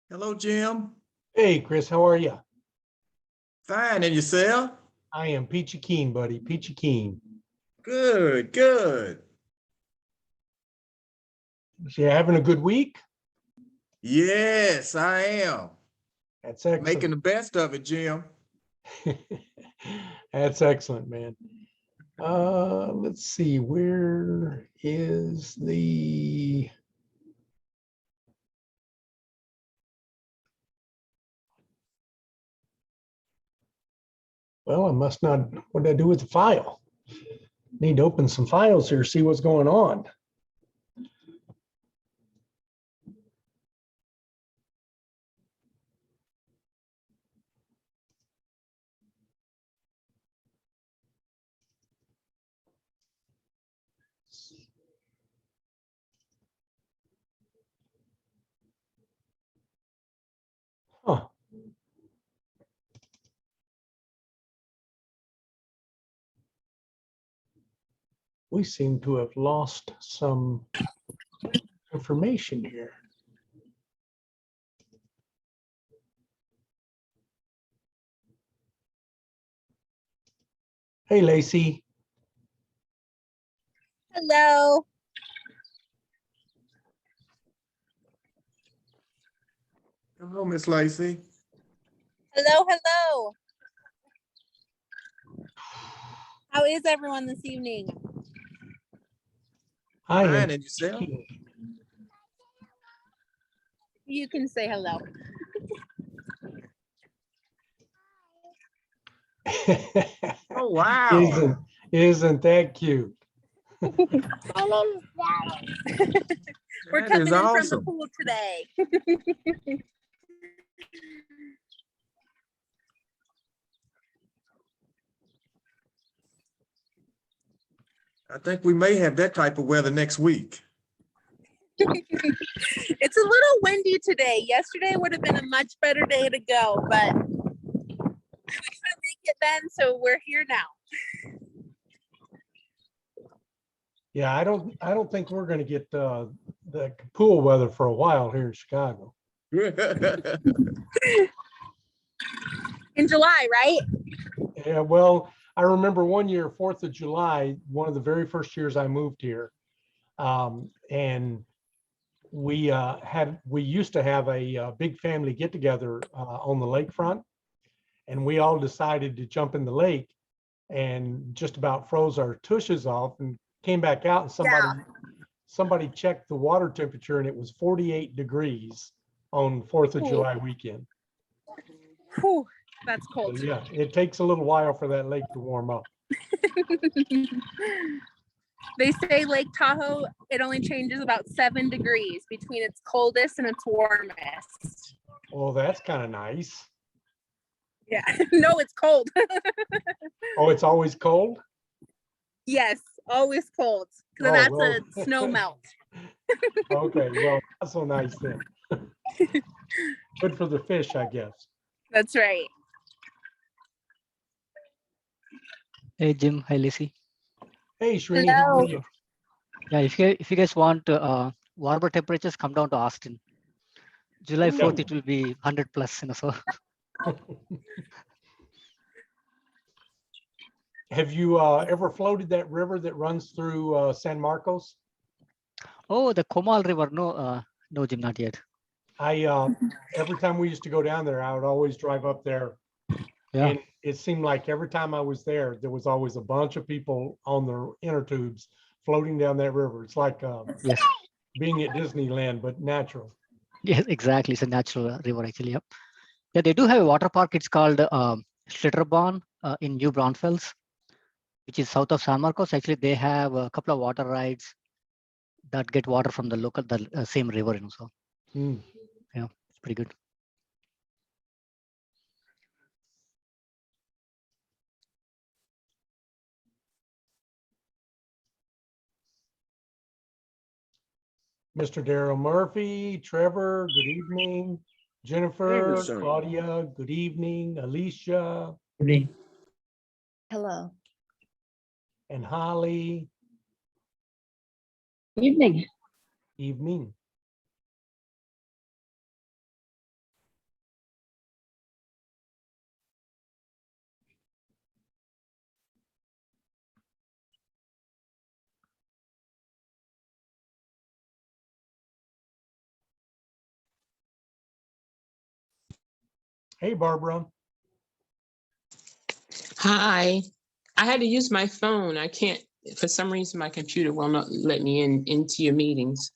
Hello, Jim. Hey, Chris, how are you? Fine, and yourself? I am peachy keen, buddy. Peachy keen. Good, good. So you having a good week? Yes, I am. That's Making excellent. the best of it, Jim. That's excellent, man. Let's see. Where is the? Well, I must not. What did I do with the file? Need to open some files here, see what's going on. Huh. We seem to have lost some information here. Hey, Lacey. Hello. Hello, Miss Lacey. Hello, hello. How is everyone this evening? I am Fine, and yourself? keen. You can say hello. Oh, wow. Isn't that cute? We're That coming is in from the awesome. pool today. I think we may have that type of weather next week. It's a little windy today. Yesterday would have been a much better day to go, but we couldn't make it then, so we're here now. Yeah, I don't think we're going to get the pool weather for a while here in Chicago. In July, right? Yeah, well, I remember one year, 4th of July, one of the very first years I moved here, and we used to have a big family get together on the lakefront, and we all decided to jump in the lake, and just about froze our tushes off, and came back out, and somebody checked the water temperature, and it was 48 degrees on 4th of July weekend. Whew, that's So cold. yeah, it takes a little while for that lake to warm up. They say Lake Tahoe, it only changes about 7 degrees between its coldest and its warmest. Oh, that's kind of nice. Yeah, no, it's cold. Oh, it's always cold? Yes, always cold. Because Oh, that's well. a snow melt. Okay, well, not so nice then. Good for the fish, I guess. That's right. Hey Jim, hi Lacey. Hey, Srini, how are you? Yeah, if you guys want warmer temperatures, come down to Austin. July 4th, it will be 100 plus, so. Have you ever floated that river that runs through San Marcos? Oh, the Comal River, no Jim, not yet. Every time we used to go down there, I would always drive up there. Yeah. And it seemed like every time I was there was always a bunch of people on their inner tubes floating down that river. It's like Yes. being at Disneyland, but natural. Yes, exactly. It's a natural river, actually. Yep. Yeah, they do have a water park. It's called Schlitterbahn in New Braunfels, which is south of San Marcos. Actually, they have a couple of water rides that get water from the same river, so. Yeah, it's pretty good. Mr. Darryl Murphy, Trevor, good evening. Jennifer, sir. Claudia, good evening. Alicia. Good evening. Hello. And Holly. Evening. Evening. Hey, Barbara. Hi, I had to use my phone. I can't, for some reason, my computer will not let me into your meetings.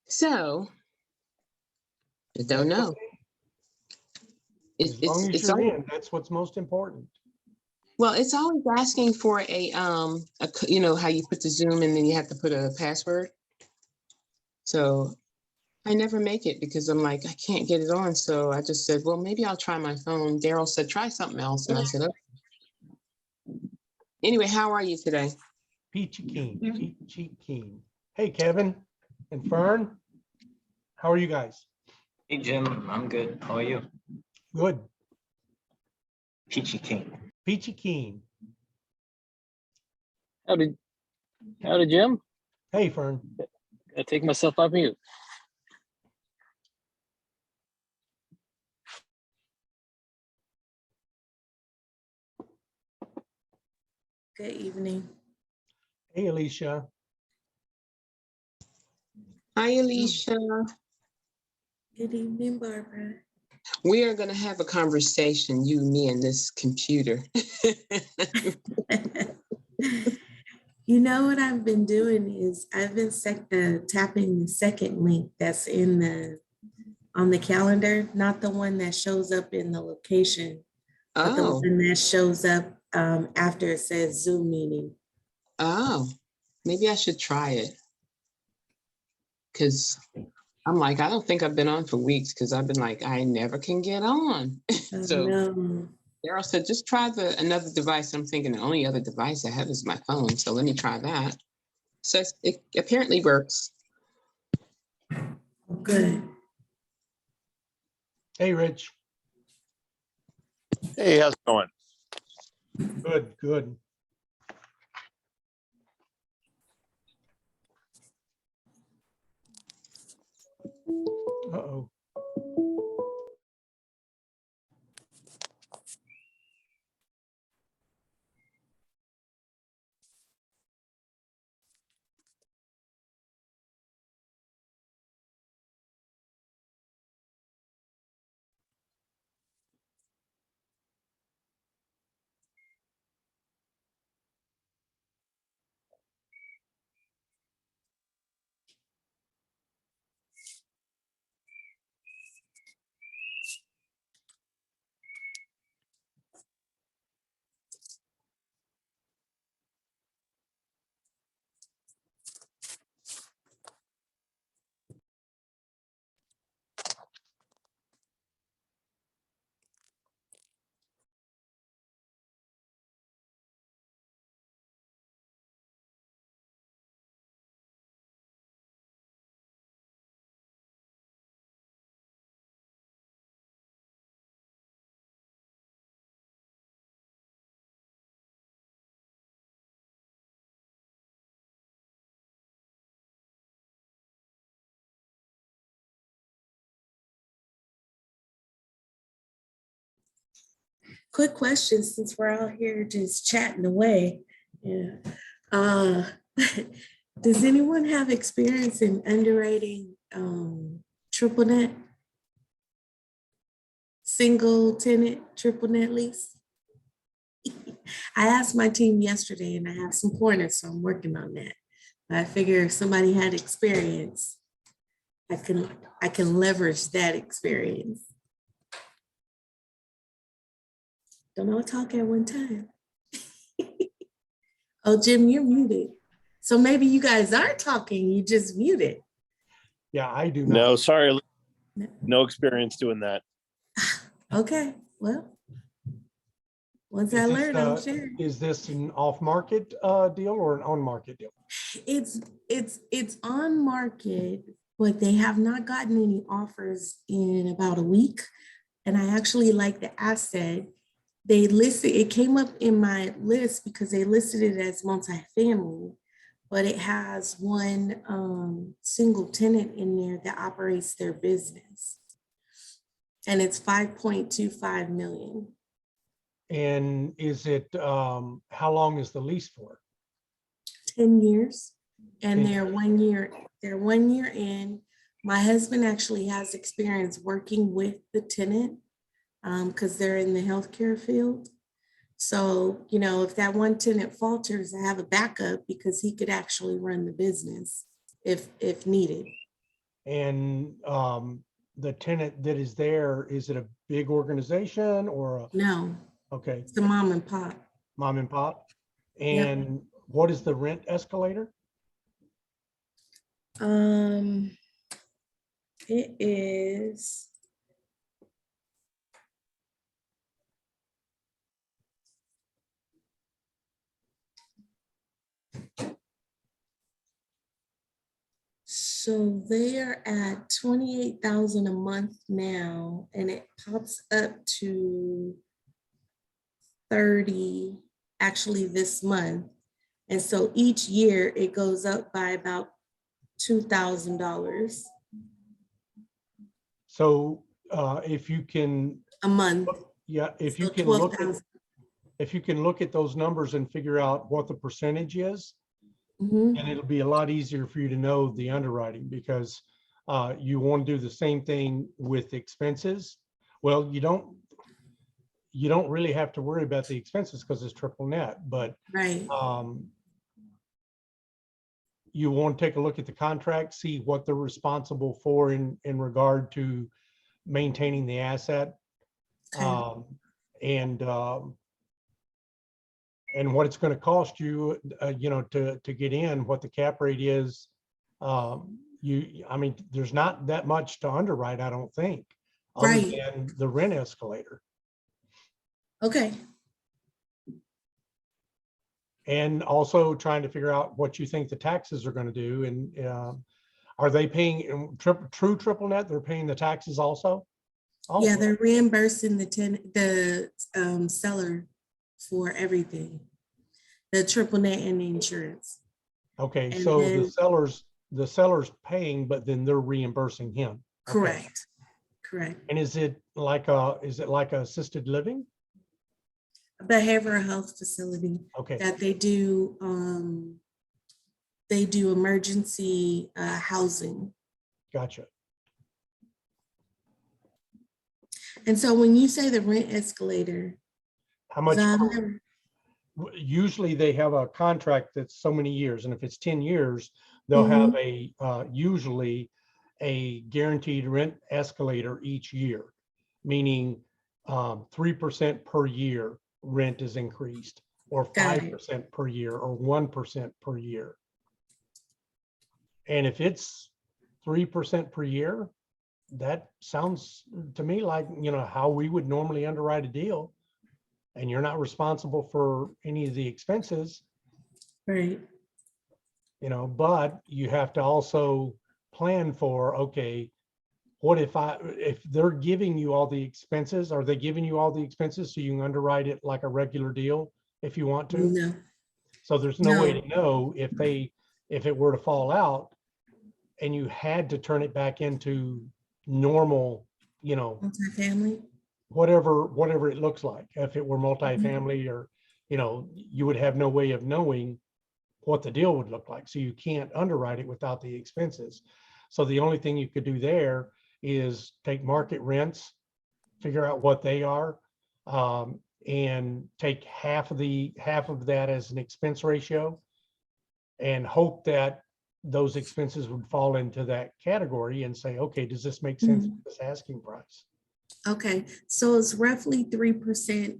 So, I don't That's know. okay. As long as It's you're always, in, that's what's most important. well, it's always asking for you know, how you put the Zoom and then you have to put a password. So I never make it because I'm like, I can't get it on. So I just said, well, maybe I'll try my phone. Daryl said, try something else. And I said, okay. Anyway, how are you today? Peachy keen, peachy keen. Hey, Kevin and Fern, how are you guys? Hey Jim, I'm good. How are you? Good. Peachy King. Peachy keen. Howdy, Jim. Hey, Fern. I take myself off mute. Good evening. Hey, Alicia. Hi, Alicia. Good evening, Barbara. We are going to have a conversation, you, me, and this computer. You know what I've been doing is I've been tapping the second link that's on the calendar, not the one that shows up in the location, but the Oh, one that shows up after it says Zoom meeting. oh, maybe I should try it. Because I'm like, I don't think I've been on for weeks because I've been like, I never can get on. So No. Daryl said, just try another device. I'm thinking the only other device I have is my phone. So let me try that. So it apparently works. Good. Hey, Rich. Hey, how's it going? Good, good. Uh-oh. Quick question, since we're all here just chatting away. Yeah. Uh, does anyone have experience in underwriting triple net? Single tenant triple net lease? I asked my team yesterday and I have some pointers, so I'm working on that. But I figure if somebody had experience, I can leverage that experience. Don't all talk at one time. Oh, Jim, you're muted. So maybe you guys aren't talking, you just muted. Yeah, I do not. No, sorry, no experience doing that. Okay, well, once I Is this, learn, I'll share. is this an off-market deal or an on-market deal? It's on market, but they have not gotten any offers in about a week. And I actually like the asset. They listed, it came up in my list because they listed it as multifamily, but it has one single tenant in there that operates their business. And it's 5.25 million. And is it, how long is the lease for? 10 years. 10 And they're 1 year, they're 1 year in. My husband actually has experience working with the tenant because they're in the healthcare field. So, you know, if that one tenant falters, I have a backup because he could actually run the business if needed. And the tenant that is there, is it a big organization or a, No, okay, it's the mom and pop. mom and pop? Yep. And what is the rent escalator? It is. So they are at 28,000 a month now, and it pops up to 30 actually this month. And so each year it goes up by about $2,000 So if you can, a month. yeah, if you So can look at, 12,000. if you can look at those numbers and figure out what the percentage is, Mhm. and it'll be a lot easier for you to know the underwriting, because you want to do the same thing with expenses. Well, you don't really have to worry about the expenses because it's triple net, but Right. you want to take a look at the contract, see what they're responsible for in regard to maintaining the asset. Okay. And what it's going to cost you, you know, to get in, what the cap rate is. I mean, there's not that much to underwrite, I don't think, other Right. than the rent escalator. Okay. And also trying to figure out what you think the taxes are going to do. And are they paying true triple net? They're paying the taxes also? Yeah, they're reimbursing the seller for everything, the triple net and the insurance. Okay, And so then- the seller's paying, but then they're reimbursing him. Okay. Correct. Correct. And is it like assisted living? Behavioral health facility Okay, that they do emergency housing. gotcha. And so when you say the rent escalator, How much? I've Usually they have a contract that's so many years, and if it's 10 years, they'll have a usually a guaranteed rent escalator each year, meaning 3% per year rent is increased, or 5% per year, or 1% per year. And if it's 3% per year, that sounds to me like, you know, how we would normally underwrite a deal. And you're not responsible for any of the expenses, right. you know, but you have to also plan for, okay, what if they're giving you all the expenses, are they giving you all the expenses so you can underwrite it like a regular deal if you want to? No. So there's no way No. to know if it were to fall out and you had to turn it back into normal, you know, Multifamily. whatever it looks like. If it were multifamily, or, you know, you would have no way of knowing what the deal would look like. So you can't underwrite it without the expenses. So the only thing you could do there is take market rents, figure out what they are, and take half of that as an expense ratio, and hope that those expenses would fall into that category, and say, okay, does this make sense with this asking price? Okay, so it's roughly 3%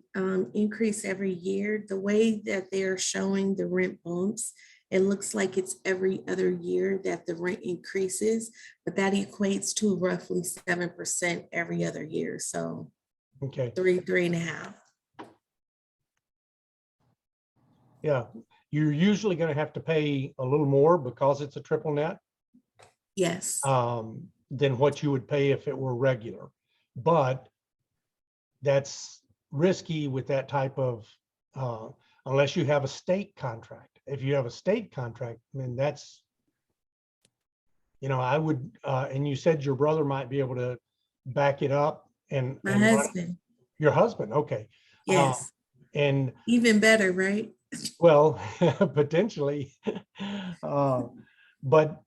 increase every year. The way that they're showing the rent bumps, it looks like it's every other year that the rent increases, but that equates to roughly 7% every other year. So Okay, 3.5. yeah, you're usually going to have to pay a little more because it's a triple net Yes. than what you would pay if it were regular. But that's risky with that type of, unless you have a state contract. If you have a state contract, I mean, that's, you know, I would, and you said your brother might be able to back it up and My run- husband. Your husband, okay. Yes. And Even better, right? well, potentially, but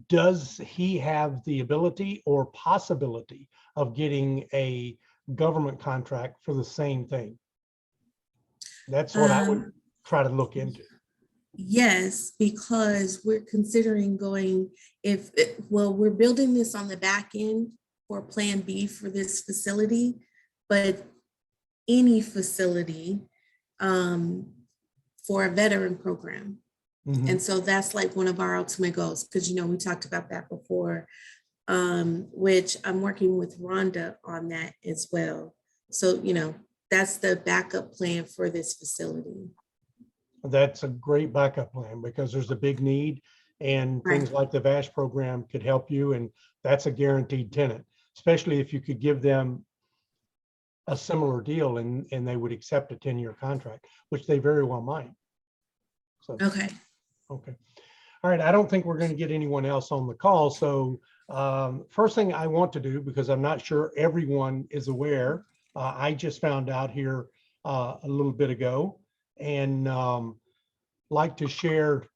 does he have the ability or possibility of getting a government contract for the same thing? That's what I would try to look into. Yes, because we're considering going, well, we're building this on the back end for Plan B for this facility, but any facility for a veteran program. Mhm. And so that's like one of our ultimate goals, because, you know, we talked about that before, which I'm working with Rhonda on that as well. So, you know, that's the backup plan for this facility. That's a great backup plan because there's a big need, and things like the VASH program could help you. And that's a guaranteed tenant, especially if you could give them a similar deal and they would accept a 10-year contract, which they very well might. So, Okay. okay. All right. I don't think we're going to get anyone else on the call. So first thing I want to do, because I'm not sure everyone is aware, I just found out here a little bit ago, and like to share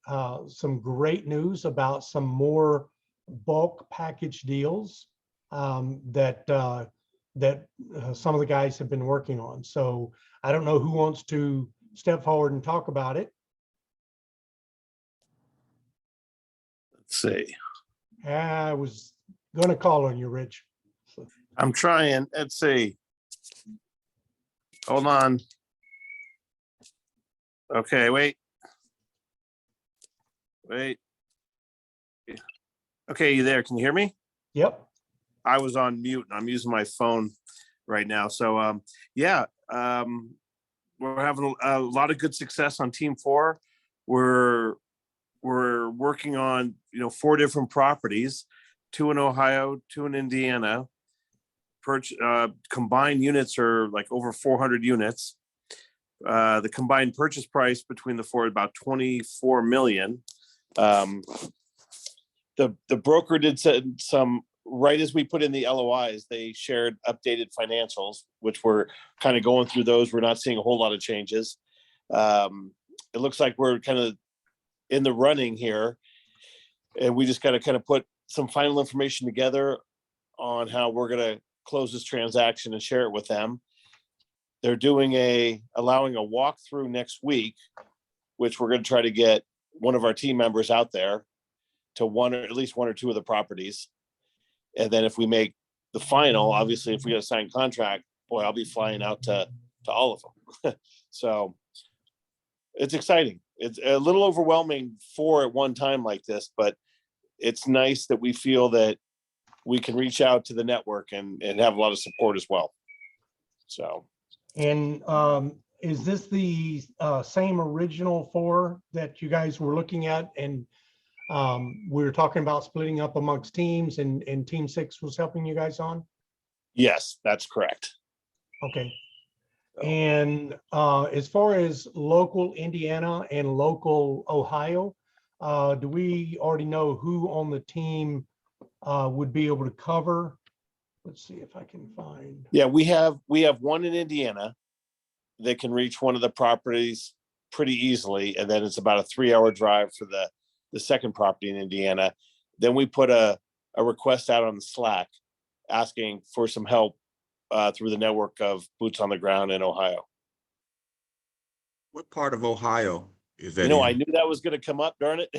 some great news about some more bulk package deals that some of the guys have been working on. So I don't know who wants to step forward and talk about it. Let's see. I was going to call on you, Rich. So, I'm trying. Let's see. Hold on. Okay, wait. Okay, you there? Can you hear me? yep. I was on mute and I'm using my phone right now. So yeah, we're having a lot of good success on Team 4. We're working on 4 different properties, 2 in Ohio, 2 in Indiana. Combined units are like over 400 units. The combined purchase price between the 4 about 24 million. The broker did some, right as we put in the LOIs, they shared updated financials, which we're kind of going through those. We're not seeing a whole lot of changes. It looks like we're kind of in the running here, and we just got to kind of put some final information together on how we're going to close this transaction and share it with them. They're allowing a walkthrough next week, which we're going to try to get one of our team members out there to at least 1 or 2 of the properties. And then if we make the final, obviously, if we get a signed contract, boy, I'll be flying out to all of them. So it's exciting. It's a little overwhelming at one time like this, but it's nice that we feel that we can reach out to the network and have a lot of support as well. So. And is this the same original 4 that you guys were looking at? And we were talking about splitting up amongst teams, and Team 6 was helping you guys on? Yes, that's correct. Okay. And as far as local Indiana and local Ohio, do we already know who on the team would be able to cover? Let's see if I can find. Yeah, we have 1 in Indiana that can reach one of the properties pretty easily, and then it's about a 3-hour drive for the second property in Indiana. Then we put a request out on the Slack asking for some help through the network of boots on the ground in Ohio. What part of Ohio is that? I knew that was going to come up, darn it.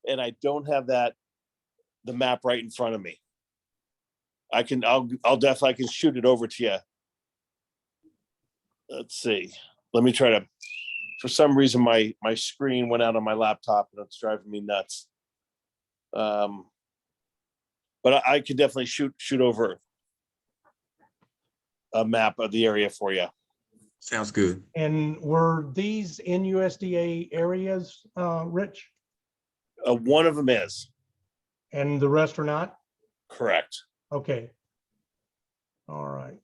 And I don't have the map right in front of me. I'll definitely, I can shoot it over to you. Let's see. Let me try to, for some reason, my screen went out on my laptop and it's driving me nuts. But I could definitely shoot over a map of the area for you. Sounds good. And were these in USDA areas, Rich? One of them is. And the rest are not? Correct. Okay. All right.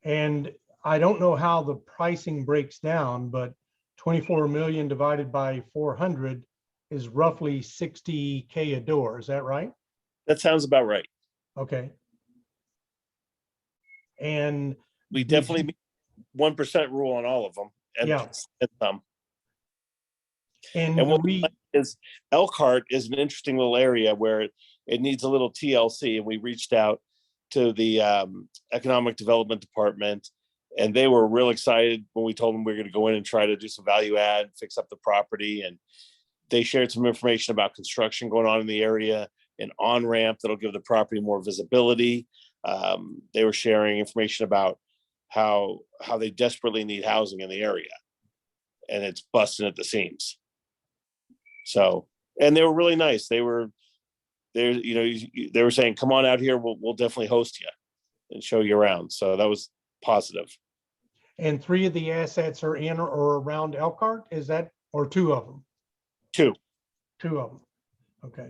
And I don't know how the pricing breaks down, but 24 million divided by 400 is roughly 60K a door. Is that right? That sounds about right. Okay. And we definitely meet 1% rule on all of them. And yeah. And some. And And do what we, is Elkhart is an interesting little area where it needs a little TLC, and we reached out to the Economic Development Department, and they were real excited when we told them we were going to go in and try to do some value add, fix up the property, and they shared some information about construction going on in the area, an on-ramp that'll give the property more visibility. They were sharing information about how they desperately need housing in the area, and it's busting at the seams. So, and they were really nice. They were saying, come on out here. We'll definitely host you and show you around. So that was positive. and 3 of the assets are in or around Elkhart, is that, or 2 of them? 2. 2 of them. Okay.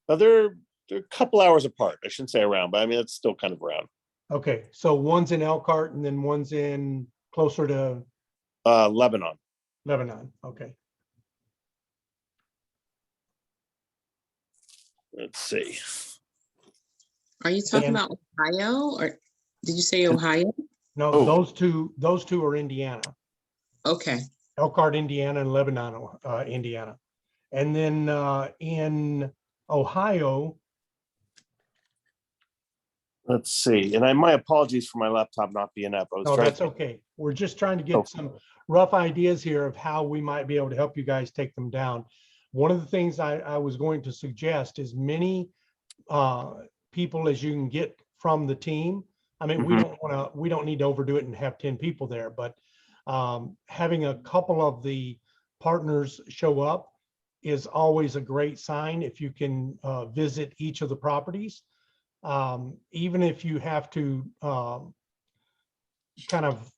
Now they're a couple hours apart. I shouldn't say around, but I mean, it's still kind of around. Okay. So one's in Elkhart and then one's in closer to Lebanon. Lebanon. Okay. Let's see. Are you talking And- about Ohio, or did you say Ohio? No, Oh. those two are Indiana. Okay. Elkhart, Indiana, and Lebanon, Indiana. And then in Ohio, Let's see. And my apologies for my laptop not being up. I was no, trying that's to. okay. We're just trying to Oh. get some rough ideas here of how we might be able to help you guys take them down. One of the things I was going to suggest is many people as you can get from the team. I mean, Mhm. we don't need to overdo it and have 10 people there, but having a couple of the partners show up is always a great sign if you can visit each of the properties. Even if you have to kind of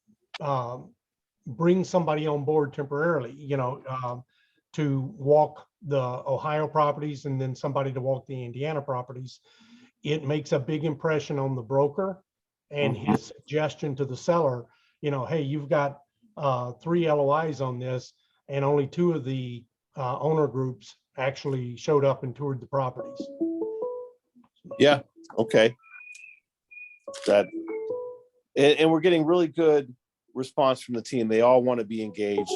bring somebody on board temporarily, to walk the Ohio properties and then somebody to walk the Indiana properties, it makes a big impression on the broker and his suggestion to the seller, hey, you've got 3 LOIs on this and only 2 of the owner groups actually showed up and toured the properties. Yeah. Okay. And we're getting really good response from the team. They all want to be engaged.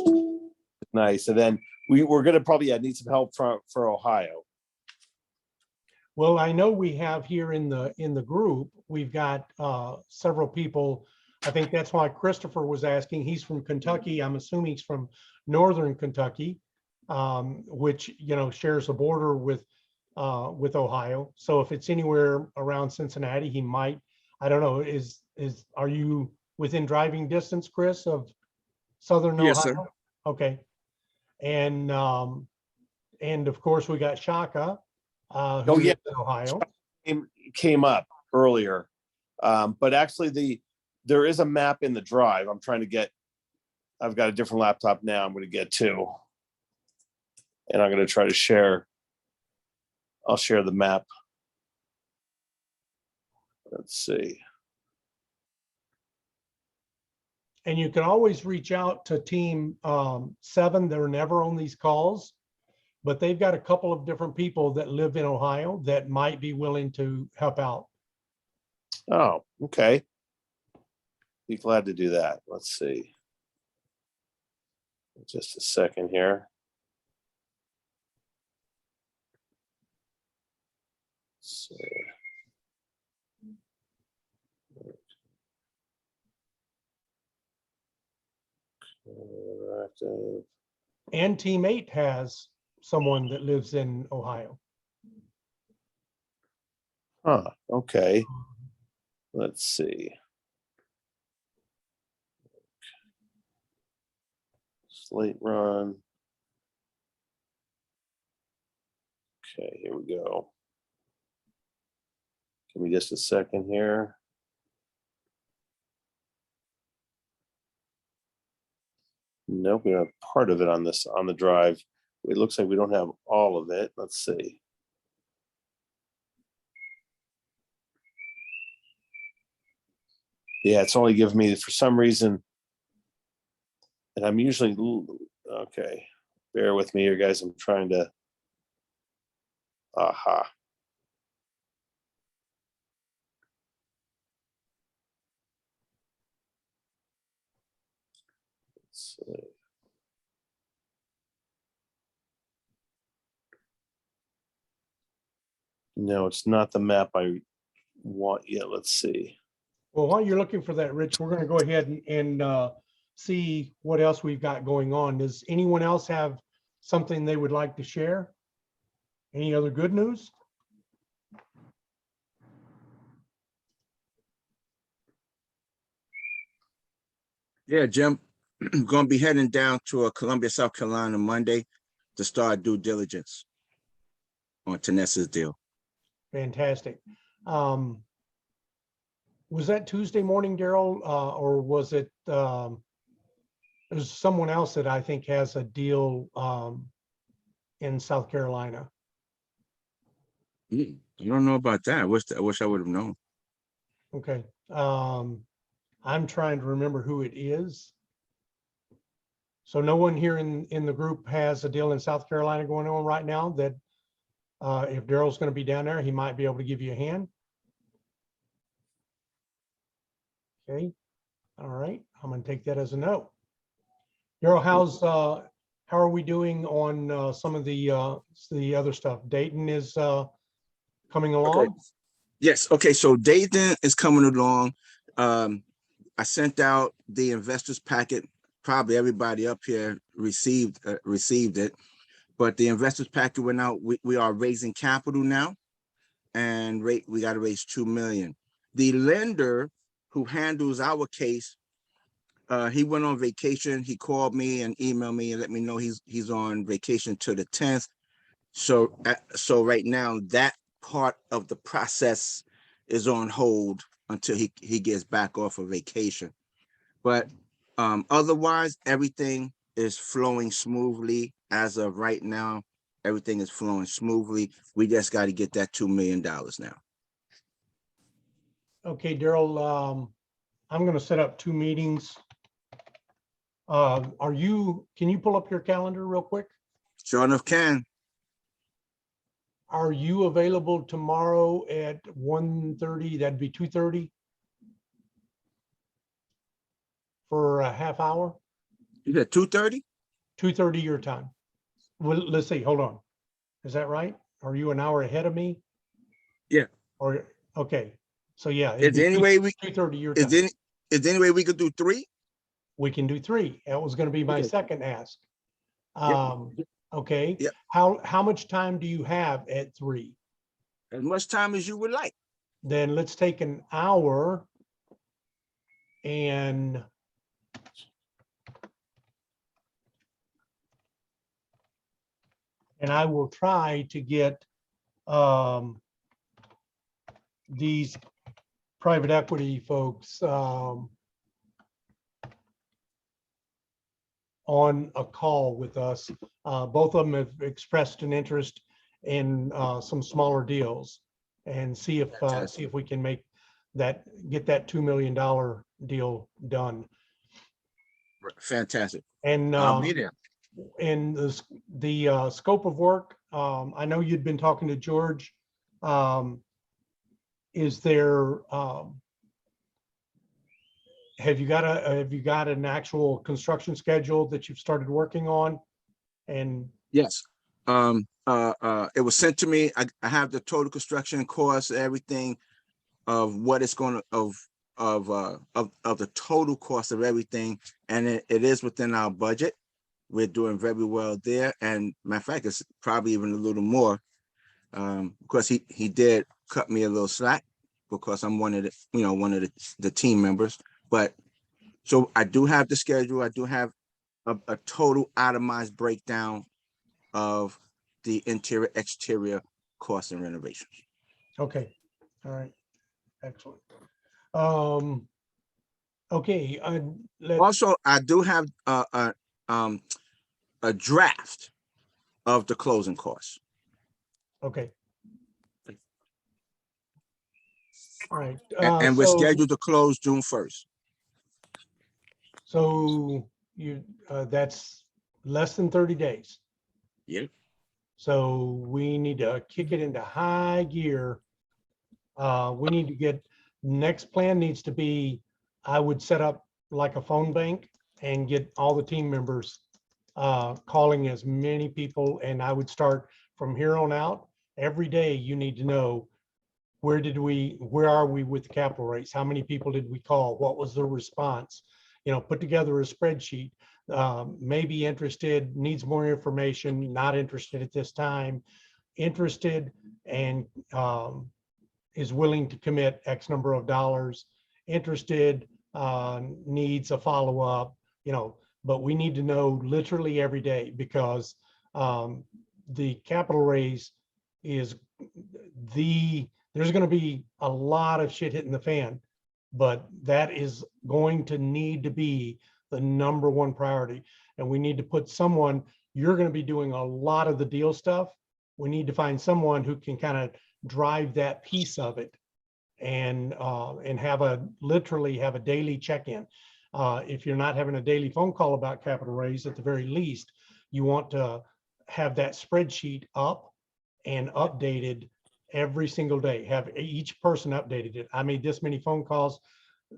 Nice. And then we're going to probably need some help for Ohio. Well, I know we have here in the group, we've got several people. I think that's why Christopher was asking. He's from Kentucky. I'm assuming he's from Northern Kentucky, which shares a border with Ohio. So if it's anywhere around Cincinnati, he might. I don't know. Are you within driving distance, Chris, of Southern Yes, Ohio? sir. Okay. And of course we got Shaka, who yeah. lives in Ohio. Came up earlier, but actually there is a map in the drive. I've got a different laptop now. I'm going to get to, and I'm going to try to share. I'll share the map. Let's see. And you can always reach out to team 7. They're never on these calls, but they've got a couple of different people that live in Ohio that might be willing to help out. Oh, okay. Be glad to do that. Let's see. Just a second here. So, And team 8 has someone that lives in Ohio. huh, okay. Let's see. Slate run. Okay, here we go. Give me just a second here. Nope, we have part of it on the drive. It looks like we don't have all of it. Let's see. Yeah, it's only giving me, for some reason, and I'm usually, okay, bear with me here, guys. I'm trying to, aha. Let's see. No, it's not the map I want yet. Let's see. Well, while you're looking for that, Rich, we're going to go ahead and see what else we've got going on. Does anyone else have something they would like to share? Any other good news? Yeah, Jim, gonna be heading down to Columbia, South Carolina Monday to start due diligence on Tanessa's deal. Fantastic. Was that Tuesday morning, Daryl, or was it, there's someone else that I think has a deal in South Carolina? I don't know about that. I wish I would have known. Okay. I'm trying to remember who it is. So no one here in the group has a deal in South Carolina going on right now that if Daryl's going to be down there, he might be able to give you a hand. Okay. All right. I'm going to take that as a no. Daryl, how are we doing on some of the other stuff? Dayton is coming along. Okay. Yes. Okay. So Dayton is coming along. I sent out the investors packet. Probably everybody up here received it, but the investors packet went out. We are raising capital now, and we got to raise 2 million. The lender who handles our case, he went on vacation. He called me and emailed me and let me know he's on vacation to the 10th. So right now that part of the process is on hold until he gets back off of vacation. But otherwise, everything is flowing smoothly as of right now. Everything is flowing smoothly. We just got to get that $2 million now. Okay, Daryl, I'm going to set up 2 meetings. Can you pull up your calendar real quick? Sure enough, can. Are you available tomorrow at 1:30? That'd be 2:30 for a half hour. You said 2:30? 2:30 your time. Well, let's see. Hold on. Is that right? Are you an hour ahead of me? Yeah. Or okay. So yeah. Is there any way 2:30 your time. Is there any way we could do 3? We can do 3. That was going to be my second ask. Okay. Yep. How much time do you have at 3? As much time as you would like. Then let's take an hour and I will try to get these private equity folks on a call with us. Both of them have expressed an interest in some smaller deals, and see if we can get that $2 million deal done. Fantastic. And I'll be there. and the scope of work, I know you'd been talking to George. Is there have you got an actual construction schedule that you've started working on? And yes, it was sent to me. I have the total construction cost, everything of what it's going to of the total cost of everything, and it is within our budget. We're doing very well there, and matter of fact, it's probably even a little more, because he did cut me a little slack because I'm one of the team members. But so I do have the schedule. I do have a total itemized breakdown of the interior exterior costs and renovations. okay, all right, excellent. Okay, Also, I do have a draft of the closing costs. okay. All right. And we're scheduled to close June 1st. So that's less than 30 days. Yeah. So we need to kick it into high gear. We need to get, next plan needs to be, I would set up like a phone bank and get all the team members calling as many people, and I would start from here on out every day you need to know where are we with the capital raise? How many people did we call? What was the response? Put together a spreadsheet. Maybe interested, needs more information, not interested at this time, interested and is willing to commit X number of dollars, interested, needs a follow-up, but we need to know literally every day, because the capital raise is there's going to be a lot of shit hitting the fan, but that is going to need to be the number one priority. And we need to put someone, you're going to be doing a lot of the deal stuff. We need to find someone who can kind of drive that piece of it and literally have a daily check-in. If you're not having a daily phone call about capital raise, at the very least, you want to have that spreadsheet up and updated every single day. Have each person updated it. I made this many phone calls.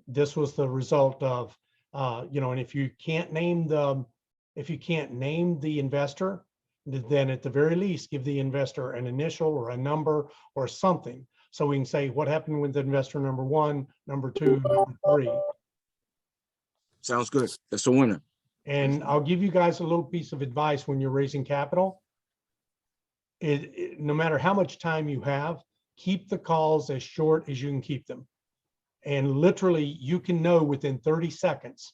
This was the result of, and if you can't name the investor, then at the very least, give the investor an initial or a number or something, so we can say what happened with investor number 1, number 2, number 3. Sounds good. That's a winner. And I'll give you guys a little piece of advice when you're raising capital. No matter how much time you have, keep the calls as short as you can keep them. And literally, you can know within 30 seconds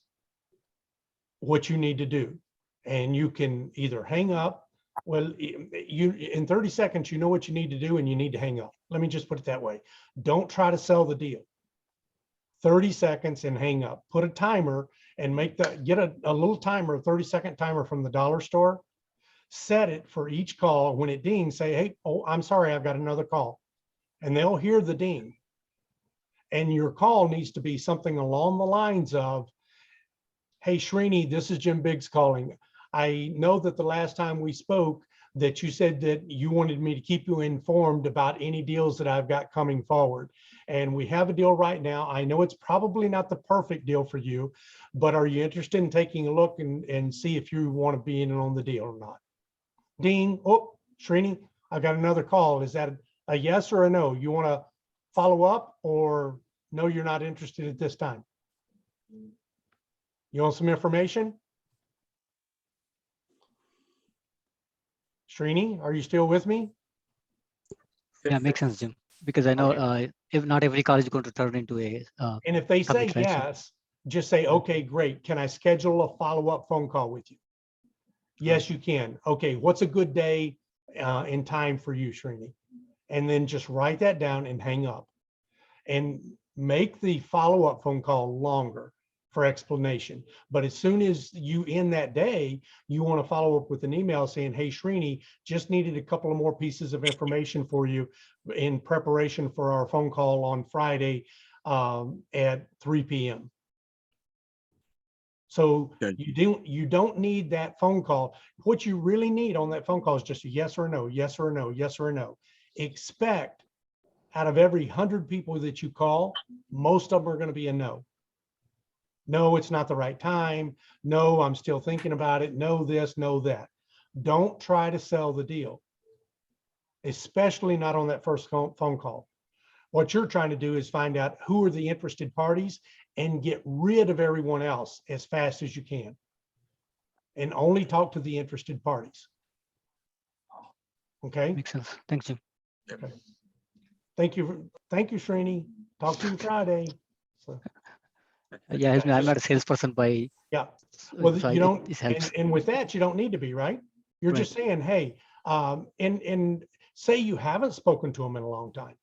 what you need to do. And you can either hang up. Well, in 30 seconds, you know what you need to do, and you need to hang up. Let me just put it that way. Don't try to sell the deal. 30 seconds and hang up. Put a timer and get a little timer, a 30-second timer from the dollar store. Set it for each call. When it dings, say, hey, oh, I'm sorry, I've got another call. And they'll hear the ding. And your call needs to be something along the lines of, hey, Srini, this is Jim Biggs calling. I know that the last time we spoke that you said that you wanted me to keep you informed about any deals that I've got coming forward. And we have a deal right now. I know it's probably not the perfect deal for you, but are you interested in taking a look and see if you want to be in on the deal or not? Dean, oh, Srini, I've got another call. Is that a yes or a no? You want to follow up, or no, you're not interested at this time? You want some information? Srini, are you still with me? Yeah, makes sense, Jim. Because I know if not every call is going to turn into a. And if they say public transaction. yes, just say, okay, great. Can I schedule a follow-up phone call with you? Yes, you can. Okay, what's a good day in time for you, Srini? And then just write that down and hang up. And make the follow-up phone call longer for explanation. But as soon as you end that day, you want to follow up with an email saying, hey, Srini, just needed a couple of more pieces of information for you in preparation for our phone call on Friday at 3 p.m. So Okay. you don't need that phone call. What you really need on that phone call is just a yes or no, yes or no, yes or no. Expect out of every 100 people that you call, most of them are going to be a no. No, it's not the right time. No, I'm still thinking about it. No, this, no, that. Don't try to sell the deal, especially not on that first phone call. What you're trying to do is find out who are the interested parties and get rid of everyone else as fast as you can. And only talk to the interested parties. Okay? Makes sense. Thanks, Jim. Okay. Thank you, Srini. Talk to you Friday. So, Yeah, I'm not a salesperson by. yeah. Well, so you don't, this helps. and with that, you don't need to be, right? You're just saying, hey, and say you haven't spoken to them in a long time.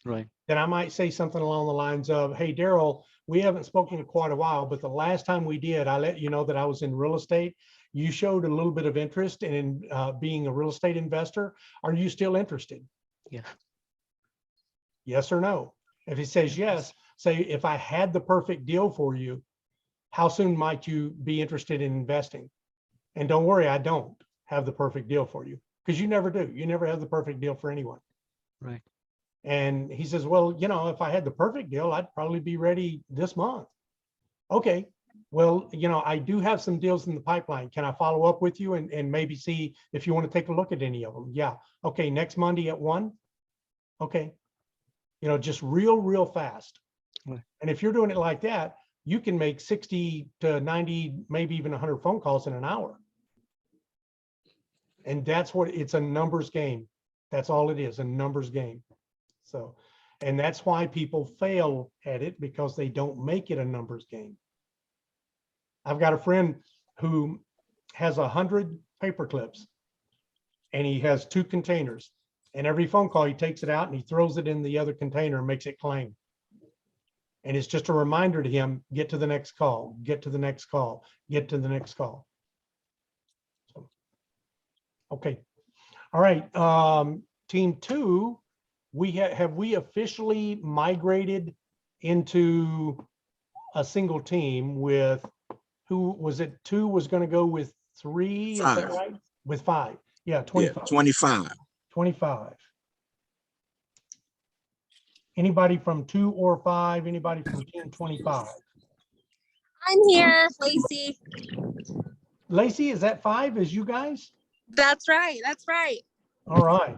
Right. Then I might say something along the lines of, hey, Daryl, we haven't spoken in quite a while, but the last time we did, I let you know that I was in real estate. You showed a little bit of interest in being a real estate investor. Are you still interested? Yes. Yes or no? If he says yes, say, if I had the perfect deal for you, how soon might you be interested in investing? And don't worry, I don't have the perfect deal for you, because you never do. You never have the perfect deal for anyone. Right. And he says, well, if I had the perfect deal, I'd probably be ready this month. Okay, Well, I do have some deals in the pipeline. Can I follow up with you and maybe see if you want to take a look at any of them? Yeah. Okay. Next Monday at 1. Okay. Just real fast. Right. And if you're doing it like that, you can make 60 to 90, maybe even 100 phone calls in an hour. And that's what it's a numbers game. That's all it is, a numbers game. So, and that's why people fail at it, because they don't make it a numbers game. I've got a friend who has 100 paper clips and he has 2 containers, and every phone call he takes it out and he throws it in the other container and makes it clang. And it's just a reminder to him, get to the next call, get to the next call, get to the next call. So, okay. All right. Team 2, have we officially migrated into a single team with, who was it? 2 was going to go with 3, is that 5. right? With 5. Yeah, Yeah, 25. 25. 25. Anybody from 2 or 5? Anybody from team 25? I'm here, Lacey. Lacey, is that 5? Is you guys? That's right. That's right. All right.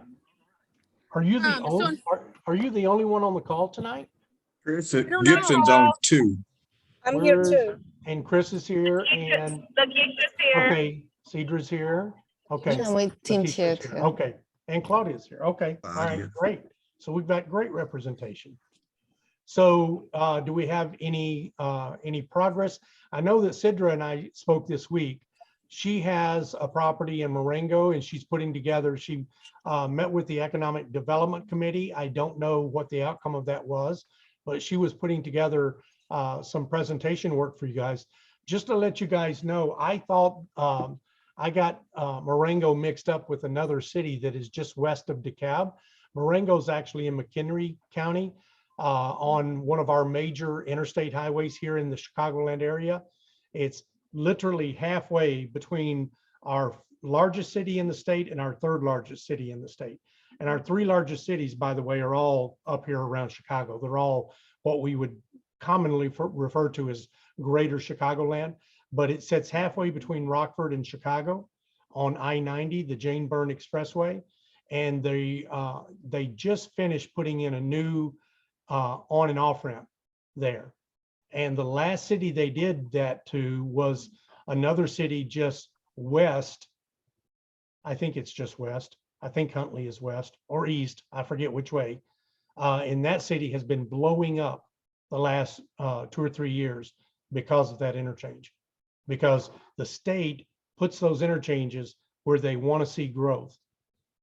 Are you the So- only are you the only one on the call tonight? Chris don't know. Gibson's on 2. I'm here Where's- too. And Chris is here, and The gig is here. okay, Cedra's here. Okay. I'm with team 2 Letitia's here. too. Okay, and Claudia's here. Okay, all right, Claudia. great. So we've got great representation. So do we have any progress? I know that Cedra and I spoke this week. She has a property in Marengo and she's putting together, she met with the Economic Development Committee. I don't know what the outcome of that was, but she was putting together some presentation work for you guys. Just to let you guys know, I thought I got Marengo mixed up with another city that is just west of DeKalb. Marengo is actually in McHenry County on one of our major interstate highways here in the Chicagoland area. It's literally halfway between our largest city in the state and our 3rd largest city in the state. And our 3 largest cities, by the way, are all up here around Chicago. They're all what we would commonly refer to as Greater Chicagoland, but it sits halfway between Rockford and Chicago on I-90, the Jane Byrne Expressway. And they just finished putting in a new on and off ramp there. And the last city they did that to was another city just west. I think it's just west. I think Huntley is west or east. I forget which way. And that city has been blowing up the last 2 or 3 years because of that interchange, because the state puts those interchanges where they want to see growth.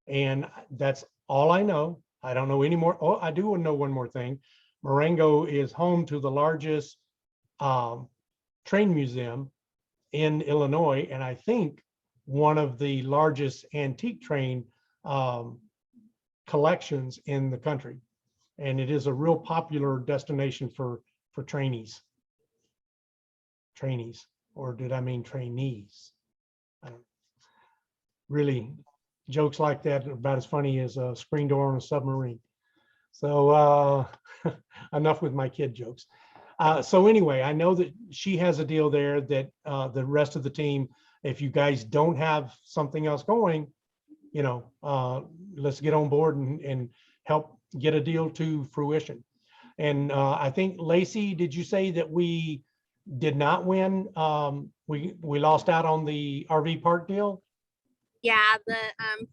And that's all I know. I don't know any more. Oh, I do know one more thing. Marengo is home to the largest train museum in Illinois, and I think one of the largest antique train collections in the country. And it is a real popular destination for trainees. Trainees, or did I mean trainees? Really, jokes like that are about as funny as a screen door on a submarine. So enough with my kid jokes. So anyway, I know that she has a deal there that the rest of the team, if you guys don't have something else going, let's get on board and help get a deal to fruition. And I think, Lacey, did you say that we did not win? We lost out on the RV park deal? Yeah, the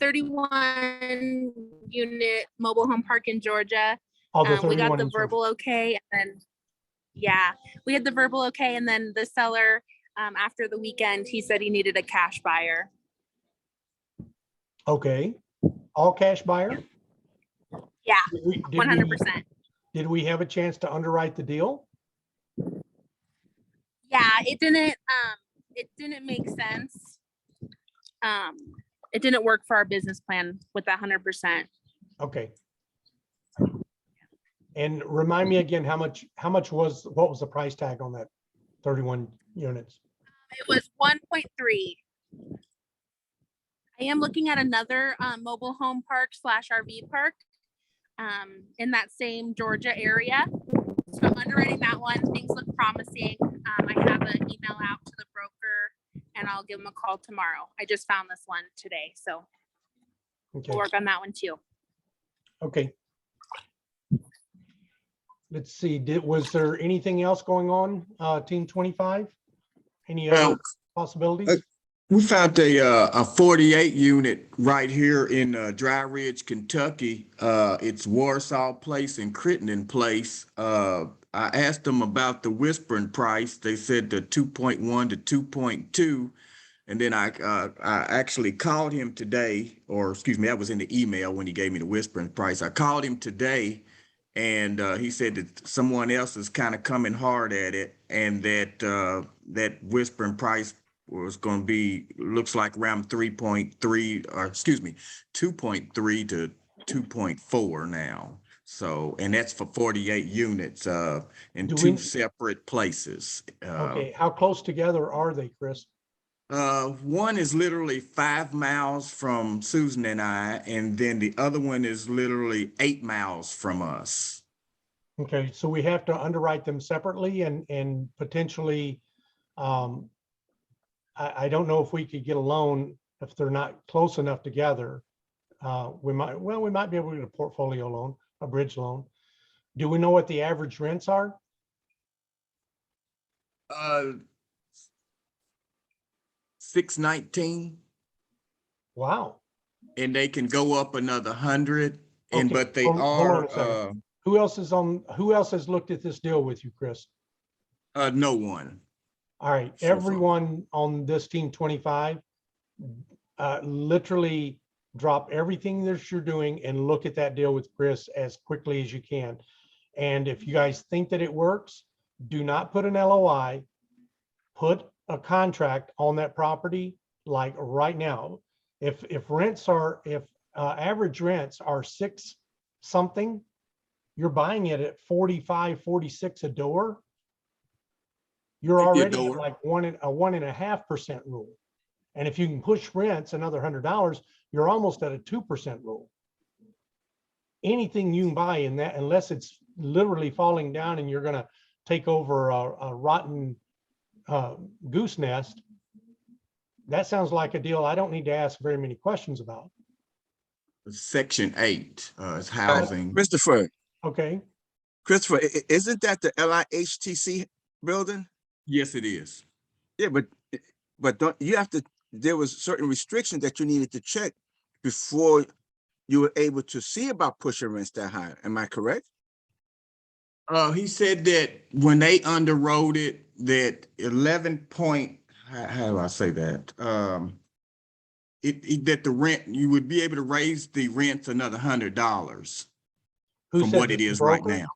31 unit mobile home park in Georgia. Oh, the We got 31 the in Georgia. verbal okay, and then yeah, we had the verbal okay, and then the seller after the weekend, he said he needed a cash buyer. Okay, all cash buyer? Yeah, Did we- 100%. Did we have a chance to underwrite the deal? Yeah, it didn't make sense. It didn't work for our business plan with 100%. Okay. And remind me again, what was the price tag on that 31 units? It was 1.3. I am looking at another mobile home park / RV park in that same Georgia area. So I'm underwriting that one. Things look promising. I have an email out to the broker and I'll give them a call tomorrow. I just found this one today, so Okay, we'll work on that one too. okay. Let's see, was there anything else going on, Team 25? Any other possibilities? We found a 48 unit right here in Dry Ridge, Kentucky. It's Warsaw Place and Crittenden Place. I asked them about the whispering price. They said the 2.1 to 2.2. And then I actually called him today, or excuse me, that was in the email when he gave me the whispering price. I called him today, and he said that someone else is kind of coming hard at it, and that that whispering price was going to be, looks like around 3.3, or excuse me, 2.3 to 2.4 now. So, and that's for 48 units in Do two we- separate places. Okay, how close together are they, Chris? One is literally 5 miles from Susan and I, and then the other one is literally 8 miles from us. Okay, so we have to underwrite them separately and potentially, I don't know if we could get a loan if they're not close enough together. We might be able to get a portfolio loan, a bridge loan. Do we know what the average rents are? Uh, 619, Wow. and they can go up another 100, and Okay, but they hold on are a second. Who else has looked at this deal with you, Chris? no one. All right, So far. everyone on this team 25, literally drop everything that you're doing and look at that deal with Chris as quickly as you can. And if you guys think that it works, do not put an LOI, put a contract on that property like right now. If average rents are 6 something, you're buying it at 45, 46 a door. You're already at like a 1.5% rule. And if you can push rents another $100, you're almost at a 2% rule. Anything you can buy in that, unless it's literally falling down and you're going to take over a rotten goose nest, that sounds like a deal I don't need to ask very many questions about. Section 8 is housing. Christopher, Okay. isn't that the LIHTC building? Yes, it is. Yeah, but don't you have to, there was certain restrictions that you needed to check before you were able to see about pushing rents that high. Am I correct? He said that when they underwrote it, that 11 point, how do I say that? That the rent, you would be able to raise the rents another $100 from said what this, it the is right broker? now.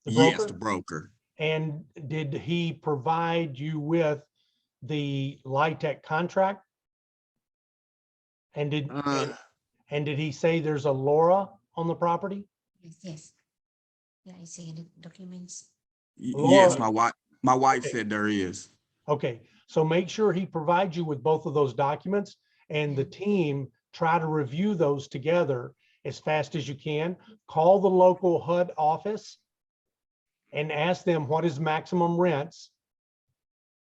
The Yes, broker? the broker. And did he provide you with the LIHTC contract? And did he say there's a LoRa on the property? Yes. Yeah, I see the documents. Yes, Laura. my wife Okay. said there is. Okay, so make sure he provides you with both of those documents, and the team try to review those together as fast as you can. Call the local HUD office and ask them what is maximum rents,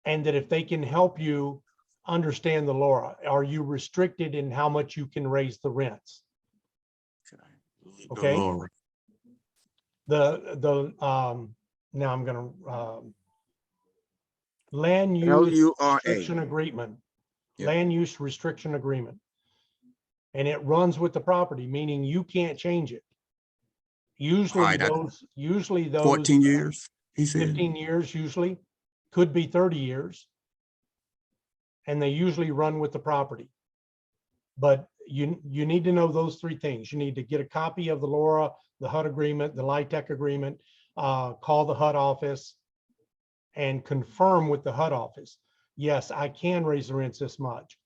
and that if they can help you understand the LoRa. Are you restricted in how much you can raise the rents? Okay. Now I'm gonna land use LURA. restriction agreement. Yep. Land use restriction agreement. And it runs with the property, meaning you can't change it. Usually Right, those 14 years, he said. 15 years usually, could be 30 years. And they usually run with the property. But you need to know those 3 things. You need to get a copy of the LoRa, the HUD agreement, the LIHTC agreement, call the HUD office and confirm with the HUD office. Yes, I can raise the rents this much.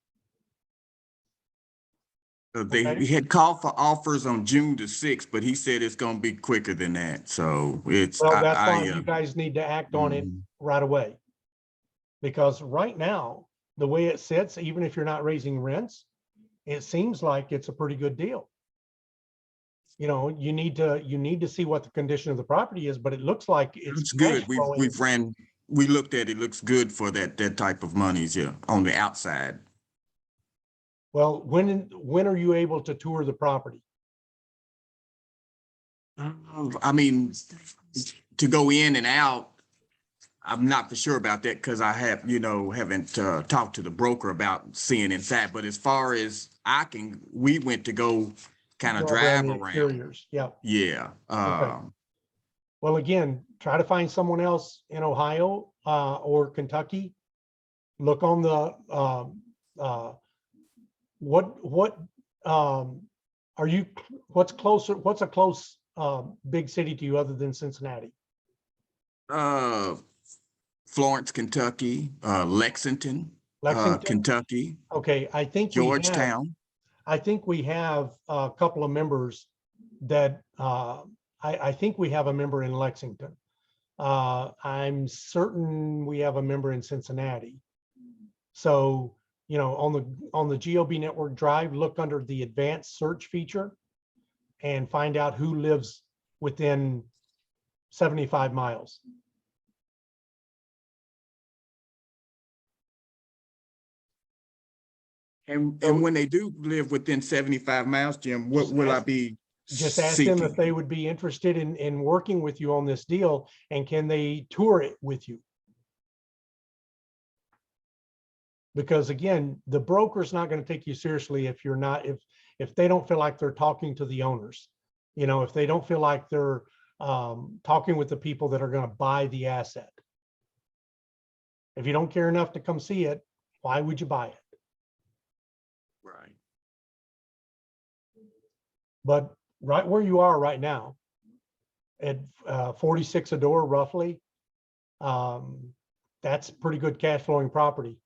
He had called for offers on June the 6th, but he said it's going to be quicker than that. So it's, Well, that's why you guys need to act on it Mhm. right away. Because right now, the way it sits, even if you're not raising rents, it seems like it's a pretty good deal. You know, you need to see what the condition of the property is, but it looks like it's It's good. cash flowing. We've ran we looked at it, looks good for that type of monies, yeah, on the outside. Well, when are you able to tour the property? I mean, to go in and out, I'm not for sure about that because I haven't talked to the broker about seeing inside. But as far as we went to go kind of Go drive the around. exteriors, yeah. Yeah. Okay. Well, again, try to find someone else in Ohio or Kentucky. Look on the what's closer? What's a close big city to you other than Cincinnati? Florence, Kentucky, Lexington, Lexington, Kentucky, okay. I think Georgetown. we have a couple of members that I think we have a member in Lexington. I'm certain we have a member in Cincinnati. So, you know, on the GOB network drive, look under the advanced search feature and find out who lives within 75 miles. And when they do live within 75 miles, Jim, what will I be Just ask them if seeking? they would be interested in working with you on this deal, and can they tour it with you? Because again, the broker's not going to take you seriously if you're not, if they don't feel like they're talking to the owners, you know, if they don't feel like they're talking with the people that are going to buy the asset. If you don't care enough to come see it, why would you buy it? Right. But right where you are right now, at 46 a door roughly, that's pretty good cash flowing property.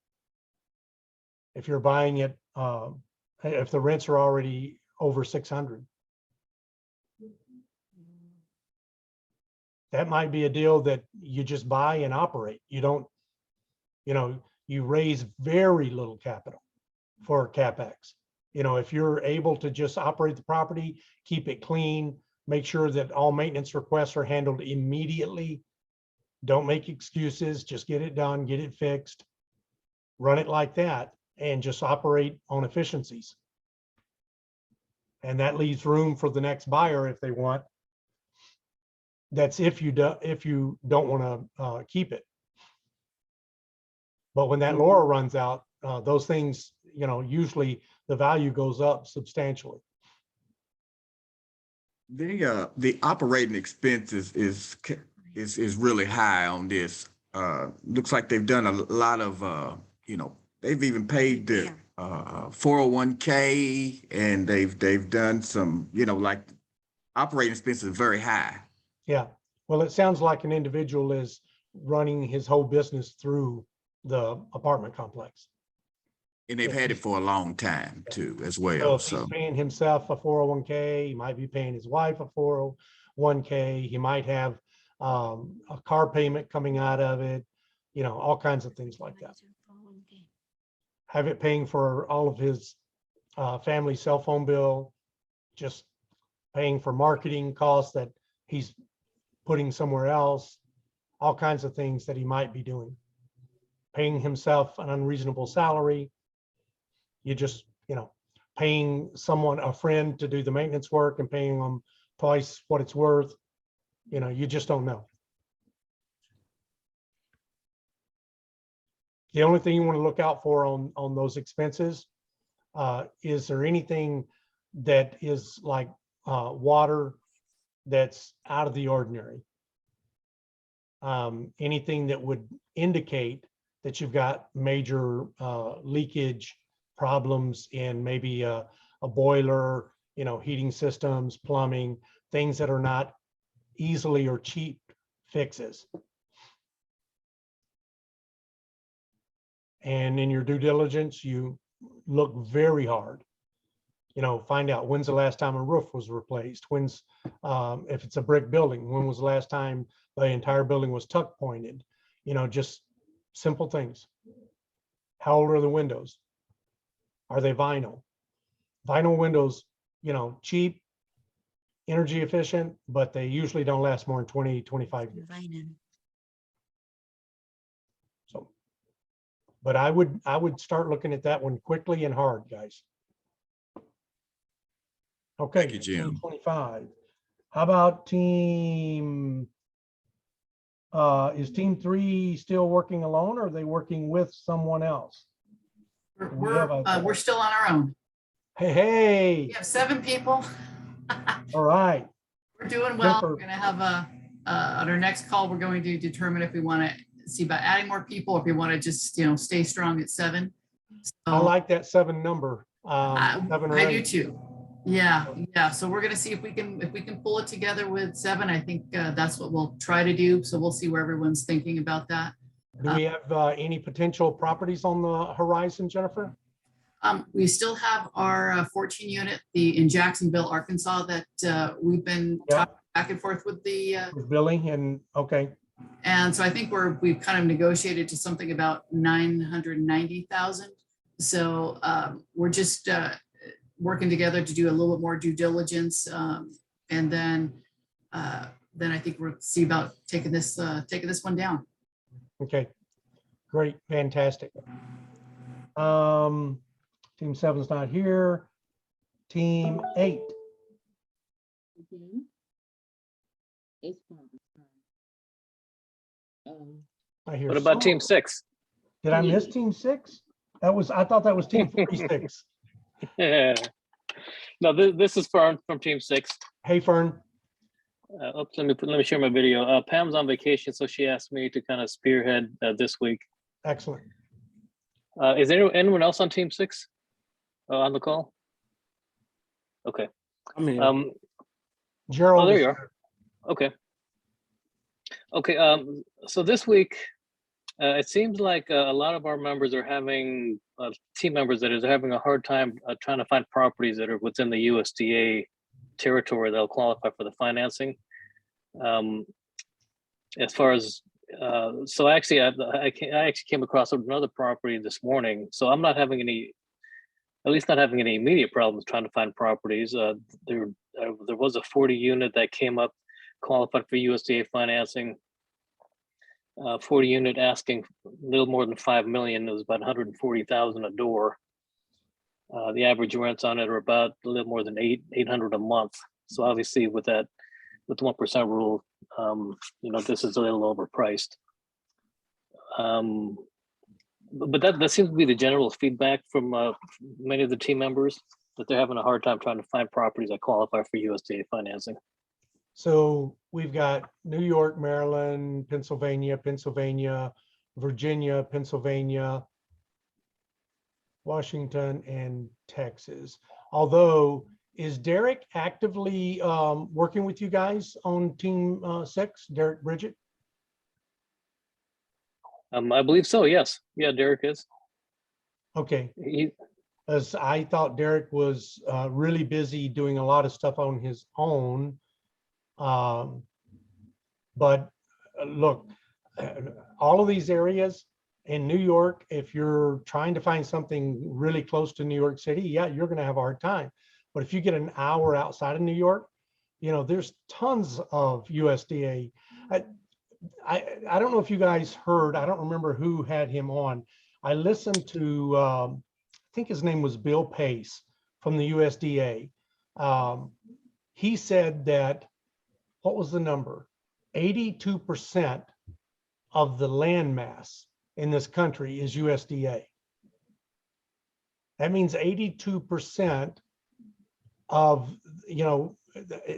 If you're buying it, if the rents are already over 600. That might be a deal that you just buy and operate. You don't, you know, you raise very little capital for CapEx. You know, if you're able to just operate the property, keep it clean, make sure that all maintenance requests are handled immediately. Don't make excuses, just get it done, get it fixed, run it like that, and just operate on efficiencies. And that leaves room for the next buyer if they want. That's if you don't want to keep it. But when that LoRa runs out, those things, you know, usually the value goes up substantially. The operating expenses is really high on this. Looks like they've done a lot of you know, they've even paid the 401k, and they've done some, you know, like operating expenses very high. Yeah. Well, it sounds like an individual is running his whole business through the apartment complex. And they've had it for a long time too, as So well. if he's paying himself a 401k, he might be paying his wife a 401k. He might have a car payment coming out of it, you know, all kinds of things like that. Have it paying for all of his family cell phone bill, just paying for marketing costs that he's putting somewhere else, all kinds of things that he might be doing. Paying himself an unreasonable salary. You just, you know, paying someone, a friend, to do the maintenance work and paying them twice what it's worth. You know, you just don't know. The only thing you want to look out for on those expenses, is there anything that is like water that's out of the ordinary? Anything that would indicate that you've got major leakage problems in maybe a boiler, you know, heating systems, plumbing, things that are not easily or cheap fixes. And in your due diligence, you look very hard, you know, find out when's the last time a roof was replaced, when's, if it's a brick building, when was the last time the entire building was tuck pointed, you know, just simple things. How old are the windows? Are they vinyl? Vinyl windows, you know, cheap, energy efficient, but they usually don't last more than 20, 25 years. But I would start looking at that one quickly and hard, guys. Okay. Thank you, Jim. Team 25. How about team, is team 3 still working alone, or are they working with someone else? We have We're still on our own. Hey, We have 7 people. all right. We're doing well. Jennifer. We're going to have on our next call, we're going to determine if we want to see about adding more people, or if we want to just, stay strong at 7. I like that 7 number. I 7 or I do 8. too. Yeah. So we're going to see if we can pull it together with 7. I think that's what we'll try to do. So we'll see where everyone's thinking about that. Do we have any potential properties on the horizon, Jennifer? We still have our 14 unit, in Jacksonville, Arkansas, that we've been talking back and forth with the With Billy and, okay, and so I think we've kind of negotiated to something about 990,000. So we're just working together to do a little bit more due diligence, and then I think we'll see about taking this one down. okay, great, fantastic. Team 7's not here. Team 8. I hear. What about some- team 6? Did I miss team 6? I thought that was team 46. Yeah. No, this is Fern from team 6. Hey, Fern. Oops, let me share my video. Pam's on vacation, so she asked me to kind of spearhead this week. Excellent. Is anyone else on team 6 on the call? Okay. I mean, Gerald. Oh, there is you are. Okay. Okay. So this week, it seems like a lot of our members are having team members that are having a hard time trying to find properties that are within the USDA territory that'll qualify for the financing. As far as so actually, I actually came across another property this morning. So I'm not having any, at least not having any immediate problems trying to find properties. There was a 40 unit that came up, qualified for USDA financing. 40 unit asking a little more than 5 million. It was about 140,000 a door. The average rents on it are about a little more than 800 a month. So obviously with the 1% rule, this is a little overpriced. But that seems to be the general feedback from many of the team members, that they're having a hard time trying to find properties that qualify for USDA financing. So we've got New York, Maryland, Pennsylvania, Virginia, Pennsylvania, Washington, and Texas. Although, is Derek actively working with you guys on team 6, Derek Bridget? I believe so, yes. Yeah, Derek is. Okay. As I thought Derek was really busy doing a lot of stuff on his own. But look, all of these areas in New York, if you're trying to find something really close to New York City, yeah, you're going to have a hard time. But if you get an hour outside of New York, there's tons of USDA. I don't know if you guys heard, I don't remember who had him on. I listened to, I think his name was Bill Pace from the USDA. He said that, what was the number? 82% of the land mass in this country is USDA. That means 82% of,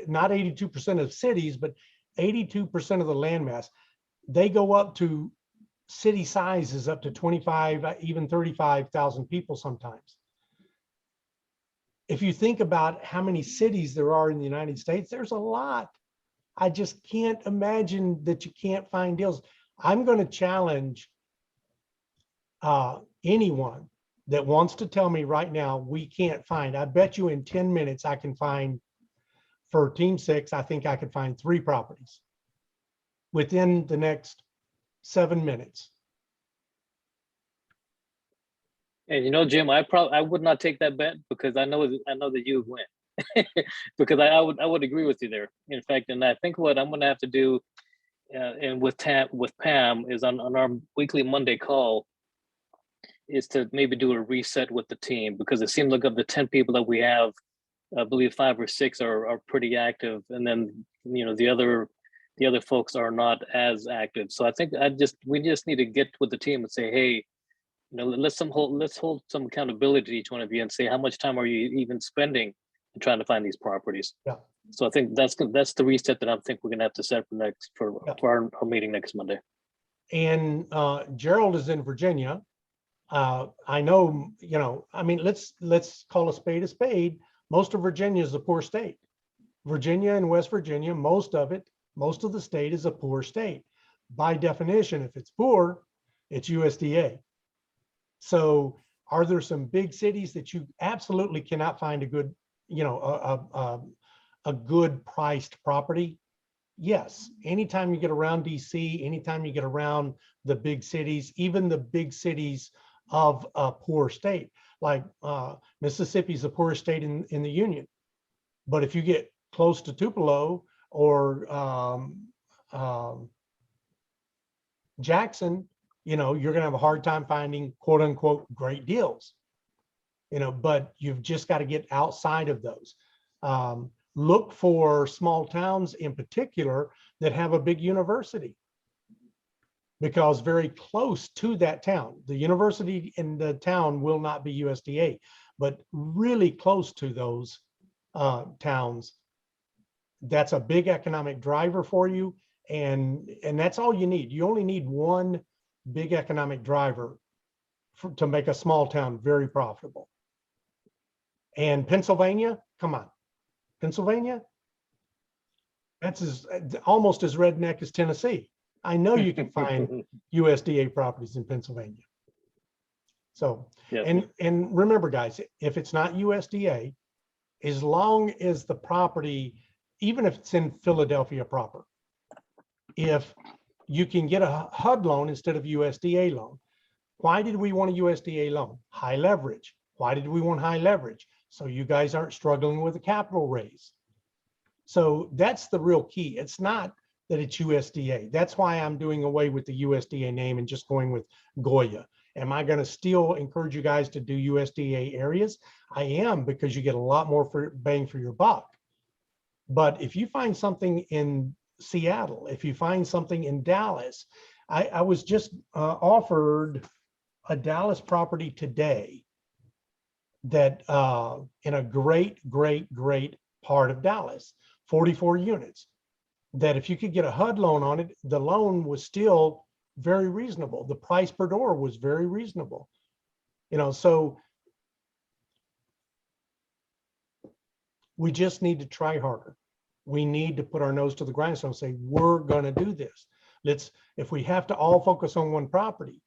not 82% of cities, but 82% of the land mass. They go up to city sizes up to 25, even 35,000 people sometimes. If you think about how many cities there are in the United States, there's a lot. I just can't imagine that you can't find deals. I'm going to challenge anyone that wants to tell me right now we can't find. I bet you in 10 minutes I can find, for team 6, I think I could find 3 properties within the next 7 minutes. And Jim, I would not take that bet, because I know that you would win. Because I would agree with you there. In fact, and I think what I'm going to have to do, and with Pam, is on our weekly Monday call, is to maybe do a reset with the team, because it seems like of the 10 people that we have, I believe 5 or 6 are pretty active, and then the other folks are not as active. So I think we just need to get with the team and say, hey, let's hold some accountability to each one of you and say, how much time are you even spending in trying to find these properties? Yeah. So I think that's the reset that I think we're gonna have to set for our meeting next Monday. And Gerald is in Virginia. I know, I mean, let's call a spade a spade. Most of Virginia is a poor state. Virginia and West Virginia, most of the state is a poor state. By definition, if it's poor, it's USDA. So are there some big cities that you absolutely cannot find a good, a good priced property? Yes. Anytime you get around DC, anytime you get around the big cities, even the big cities of a poor state, like Mississippi is the poorest state in the Union. But if you get close to Tupelo or Jackson, you're going to have a hard time finding quote unquote great deals, but you've just got to get outside of those. Look for small towns in particular that have a big university, because very close to that town, the university in the town will not be USDA, but really close to those towns, that's a big economic driver for you. And that's all you need. You only need one big economic driver to make a small town very profitable. And Pennsylvania, come on, Pennsylvania, that's almost as redneck as Tennessee. I know you can find USDA properties in Pennsylvania. So, yeah. and remember guys, if it's not USDA, as long as the property, even if it's in Philadelphia proper, if you can get a HUD loan instead of USDA loan. Why did we want a USDA loan? High leverage. Why did we want high leverage? So you guys aren't struggling with a capital raise. So that's the real key. It's not that it's USDA. That's why I'm doing away with the USDA name and just going with Goya. Am I going to still encourage you guys to do USDA areas? I am, because you get a lot more bang for your buck. But if you find something in Seattle, if you find something in Dallas, I was just offered a Dallas property today that in a great part of Dallas, 44 units, that if you could get a HUD loan on it, the loan was still very reasonable. The price per door was very reasonable. So we just need to try harder. We need to put our nose to the grindstone and say, we're going to do this. If we have to all focus on one property,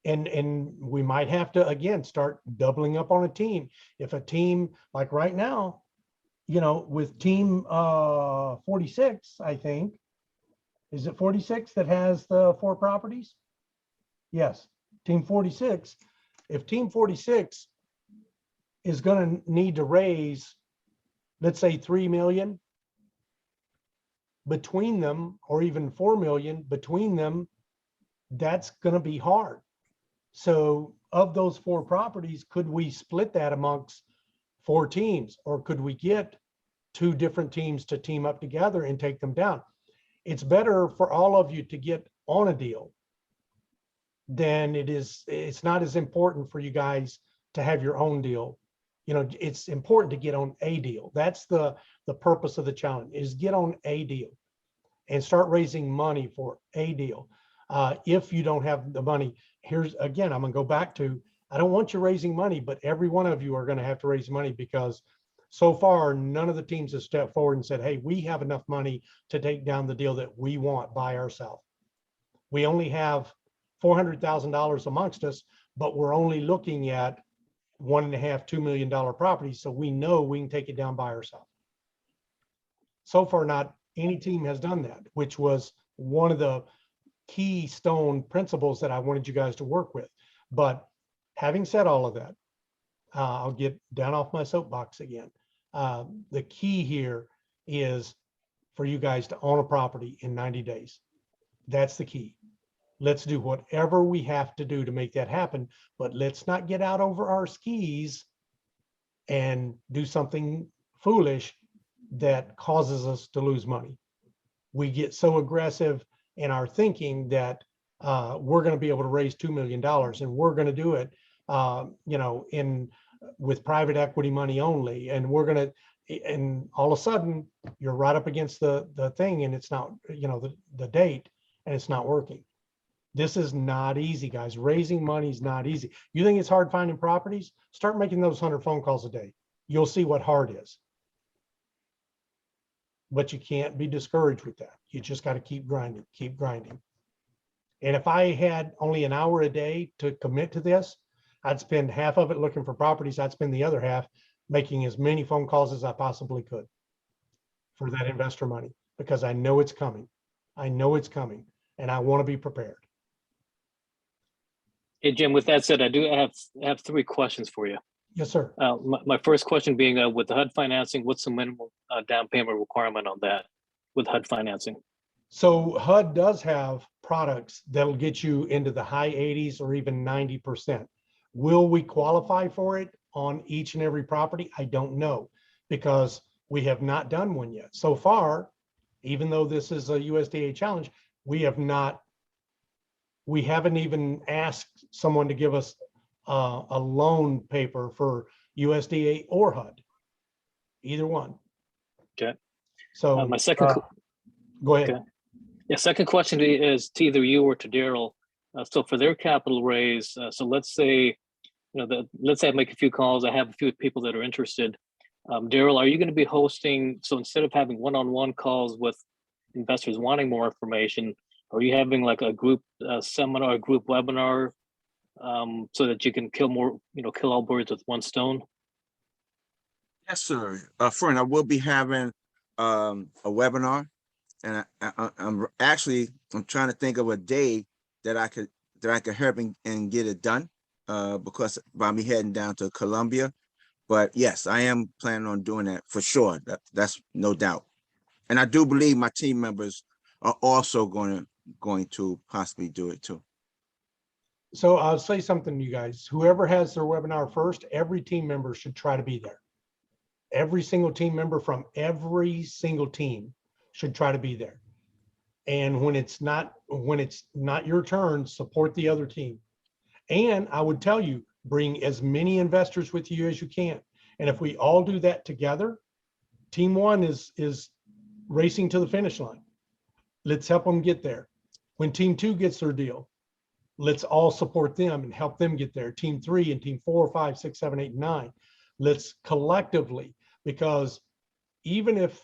and we might have to, again, start doubling up on a team. If a team, like right now, with team 46, I think, is it 46 that has the 4 properties? Yes, team 46. If team 46 is going to need to raise, let's say 3 million between them, or even 4 million between them, that's going to be hard. So of those 4 properties, could we split that amongst 4 teams, or could we get 2 different teams to team up together and take them down? It's better for all of you to get on a deal than it's not as important for you guys to have your own deal. It's important to get on a deal. That's the purpose of the challenge, is get on a deal and start raising money for a deal. If you don't have the money, here's, again, I'm going to go back to, I don't want you raising money, but every one of you are going to have to raise money, because so far, none of the teams have stepped forward and said, hey, we have enough money to take down the deal that we want by ourselves. We only have $400,000 amongst us, but we're only looking at $1.5–2 million properties. So we know we can take it down by ourselves. So far, not any team has done that, which was one of the keystone principles that I wanted you guys to work with. But having said all of that, I'll get down off my soapbox again. The key here is for you guys to own a property in 90 days. That's the key. Let's do whatever we have to do to make that happen, but let's not get out over our skis and do something foolish that causes us to lose money. We get so aggressive in our thinking that we're going to be able to raise $2 million and we're going to do it, with private equity money only. And we're going to, and all of a sudden you're right up against the thing and it's not, the date, and it's not working. This is not easy, guys. Raising money is not easy. You think it's hard finding properties? Start making those 100 phone calls a day. You'll see what hard is. But you can't be discouraged with that. You just got to keep grinding, keep grinding. And if I had only an hour a day to commit to this, I'd spend half of it looking for properties. I'd spend the other half making as many phone calls as I possibly could for that investor money, because I know it's coming. I know it's coming and I want to be prepared. Hey, Jim, with that said, I do have 3 questions for you. Yes, sir. My first question being with the HUD financing, what's the minimum down payment requirement on that with HUD financing? So HUD does have products that'll get you into the high 80s or even 90%. Will we qualify for it on each and every property? I don't know, because we have not done one yet. So far, even though this is a USDA challenge, we haven't even asked someone to give us a loan paper for USDA or HUD, either one. Okay. So my second, go ahead. Okay. Yeah, second question is to either you or to Daryl. So for their capital raise, so let's say, let's say I make a few calls. I have a few people that are interested. Daryl, are you going to be hosting? So instead of having one-on-one calls with investors wanting more information, are you having like a group seminar, a group webinar, so that you can kill all birds with one stone? Yes, sir. Friend, I will be having a webinar, and I'm trying to think of a day that I could help and get it done, because by me heading down to Columbia. But yes, I am planning on doing that for sure. That's no doubt. And I do believe my team members are also going to possibly do it too. So I'll say something to you guys. Whoever has their webinar first, every team member should try to be there. Every single team member from every single team should try to be there. And when it's not your turn, support the other team. And I would tell you, bring as many investors with you as you can. And if we all do that together, team one is racing to the finish line. Let's help them get there. When team 2 gets their deal, let's all support them and help them get there. Team 3 and team 4, 5, 6, 7, 8, 9. Let's collectively, because even if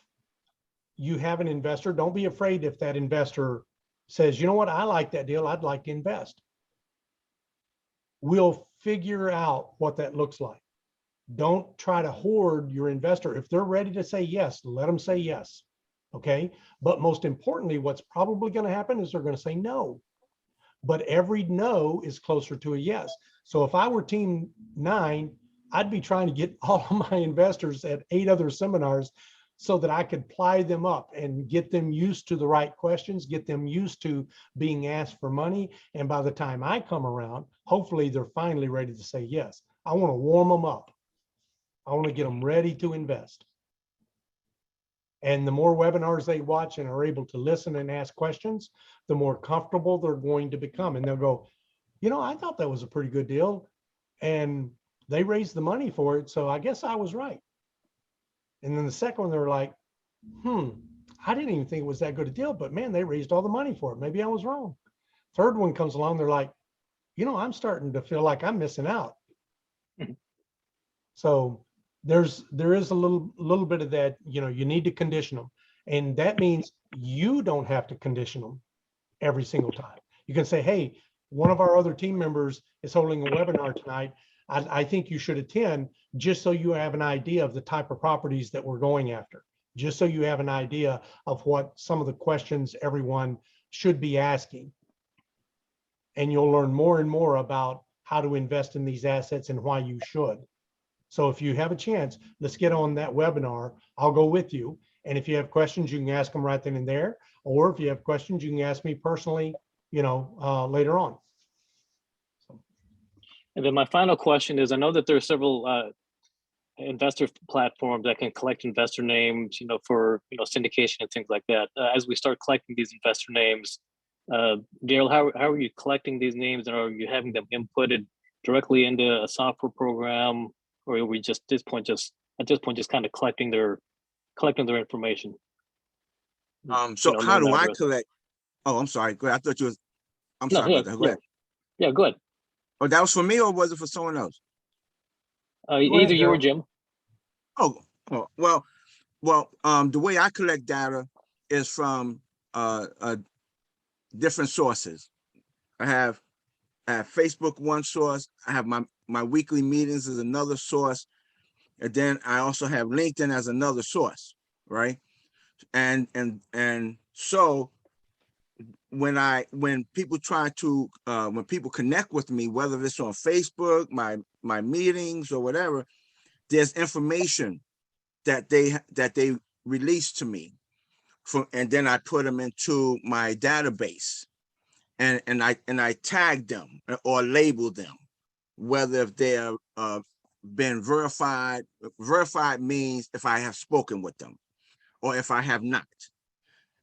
you have an investor, don't be afraid if that investor says, you know what, I like that deal, I'd like to invest. We'll figure out what that looks like. Don't try to hoard your investor. If they're ready to say yes, let them say yes. Okay. But most importantly, what's probably going to happen is they're going to say no. But every no is closer to a yes. So if I were team 9, I'd be trying to get all of my investors at 8 other seminars so that I could ply them up and get them used to the right questions, get them used to being asked for money. And by the time I come around, hopefully they're finally ready to say yes. I want to warm them up. I want to get them ready to invest. And the more webinars they watch and are able to listen and ask questions, the more comfortable they're going to become. And they'll go, I thought that was a pretty good deal. And they raised the money for it. So I guess I was right. And then the second one, they're like, I didn't even think it was that good a deal, but man, they raised all the money for it. Maybe I was wrong. Third one comes along, they're like, I'm starting to feel like I'm missing out. So there is a little bit of that, you need to condition them. And that means you don't have to condition them every single time. You can say, hey, one of our other team members is holding a webinar tonight. I think you should attend, just so you have an idea of the type of properties that we're going after, just so you have an idea of what some of the questions everyone should be asking. And you'll learn more and more about how to invest in these assets and why you should. So if you have a chance, let's get on that webinar. I'll go with you. And if you have questions, you can ask them right then and there. Or if you have questions, you can ask me personally later on. And then my final question is, I know that there are several investor platforms that can collect investor names, for, syndication and things like that. As we start collecting these investor names, Daryl, how are you collecting these names, and are you having them inputted directly into a software program, or are we just at this point just kind of collecting their information? So how name, do I address. collect? Oh, I'm sorry. Go ahead. I thought you was, I'm No, sorry yeah, about that. Go yeah. ahead. Yeah, go ahead. Oh, that was for me, or was it for someone else? Either you or Daryl. Jim. Oh, well, the way I collect data is from different sources. I have Facebook, one source. I have my weekly meetings is another source, and then I also have LinkedIn as another source, right? And so when people try to when people connect with me, whether it's on Facebook, my meetings or whatever, there's information that they release to me and then I put them into my database, and I tag them or label them, whether if they're been verified. Verified means if I have spoken with them or if I have not.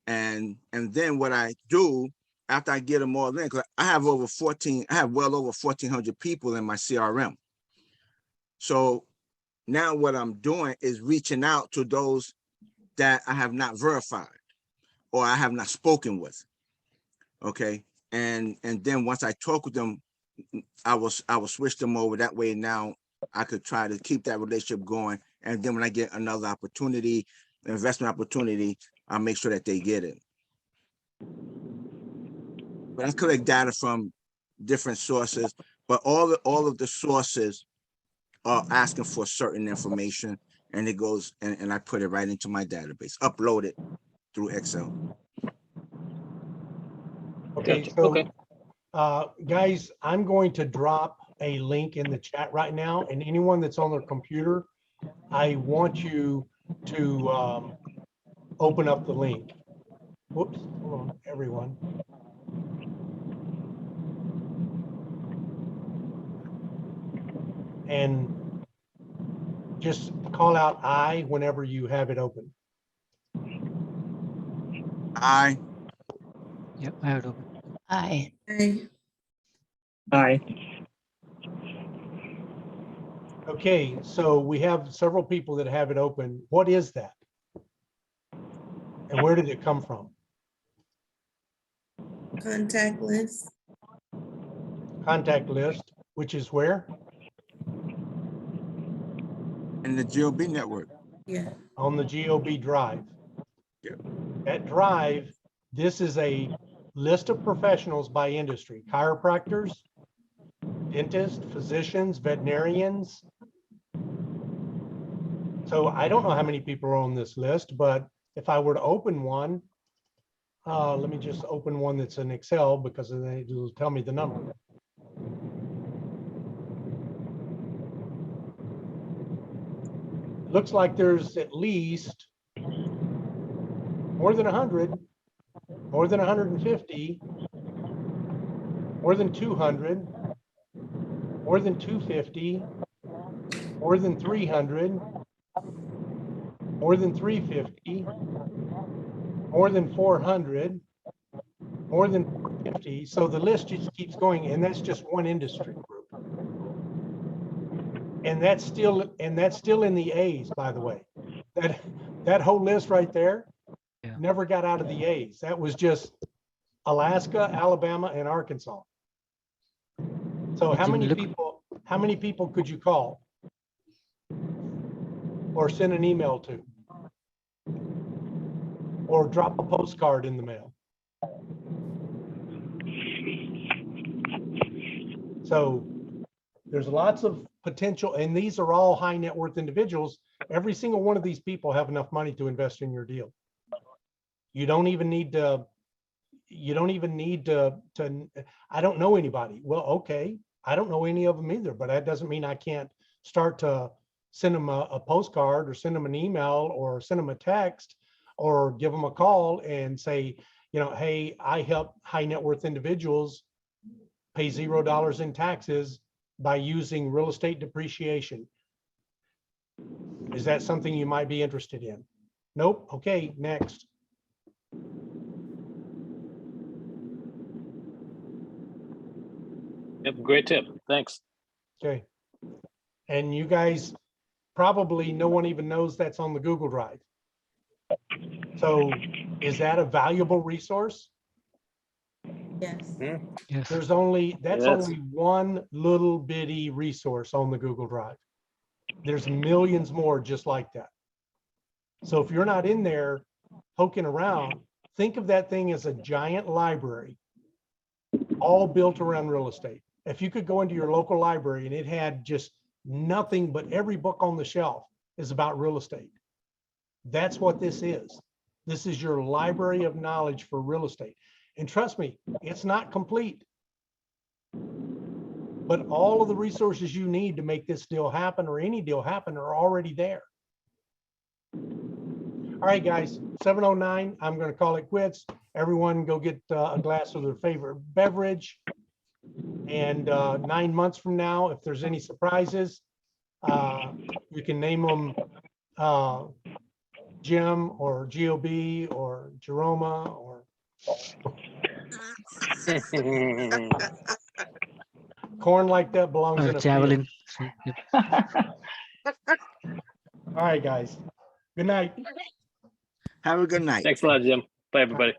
And then what I do after I get them all in, because I have well over 1,400 people in my CRM. So now what I'm doing is reaching out to those that I have not verified or I have not spoken with. Okay. And then once I talk with them, I will switch them over. That way now I could try to keep that relationship going. And then when I get another opportunity, investment opportunity, I'll make sure that they get it. But I collect data from different sources, but all of the sources are asking for certain information, and it goes and I put it right into my database, upload it through Excel. Okay, Gotcha. so Okay. guys, I'm going to drop a link in the chat right now, and anyone that's on their computer, I want you to open up the link. Whoops, hold on, everyone. And just call out I whenever you have it open. I Yep, I have it open. Aye. Aye. Okay, so we have several people that have it open. What is that? And where did it come from? Contact list. Contact list, which is where? in the GOB network. Yeah. On the GOB drive. Yeah. That drive, this is a list of professionals by industry: chiropractors, dentists, physicians, veterinarians. So I don't know how many people are on this list, but if I were to open one, let me just open one that's in Excel because it'll tell me the number. Looks like there's at least more than 100, more than 150, more than 200, more than 250, more than 300, more than 350, more than 400, more than 450. So the list just keeps going, and that's just one industry group. And that's still in the A's, by the way. That whole list right there never got out of the A's. That was just Alaska, Alabama, and Arkansas. So how many people could you call or send an email to or drop a postcard in the mail? So there's lots of potential, and these are all high net worth individuals. Every single one of these people have enough money to invest in your deal. You don't even need to, I don't know anybody. Well, okay, I don't know any of them either, but that doesn't mean I can't start to send them a postcard or send them an email or send them a text or give them a call and say, hey, I help high net worth individuals pay $0 in taxes by using real estate depreciation. Is that something you might be interested in? Nope. Okay, next. Yep, great tip. Thanks. Okay. And you guys, probably no one even knows that's on the Google Drive. So is that a valuable resource? Yes. Yes. That's only Yes. one little bitty resource on the Google Drive. There's millions more just like that. So if you're not in there poking around, think of that thing as a giant library, all built around real estate. If you could go into your local library and it had just nothing but every book on the shelf is about real estate. That's what this is. This is your library of knowledge for real estate. And trust me, it's not complete. But all of the resources you need to make this deal happen or any deal happen are already there. All right, guys, 7:09, I'm going to call it quits. Everyone go get a glass of their favorite beverage. And 9 months from now, if there's any surprises, you can name them Jim or GOB or Jeroma or corn like that belongs in a field. Javelin. So, yep. All right, guys. Good night. Have a good night. Thanks a lot, Jim. Bye, everybody.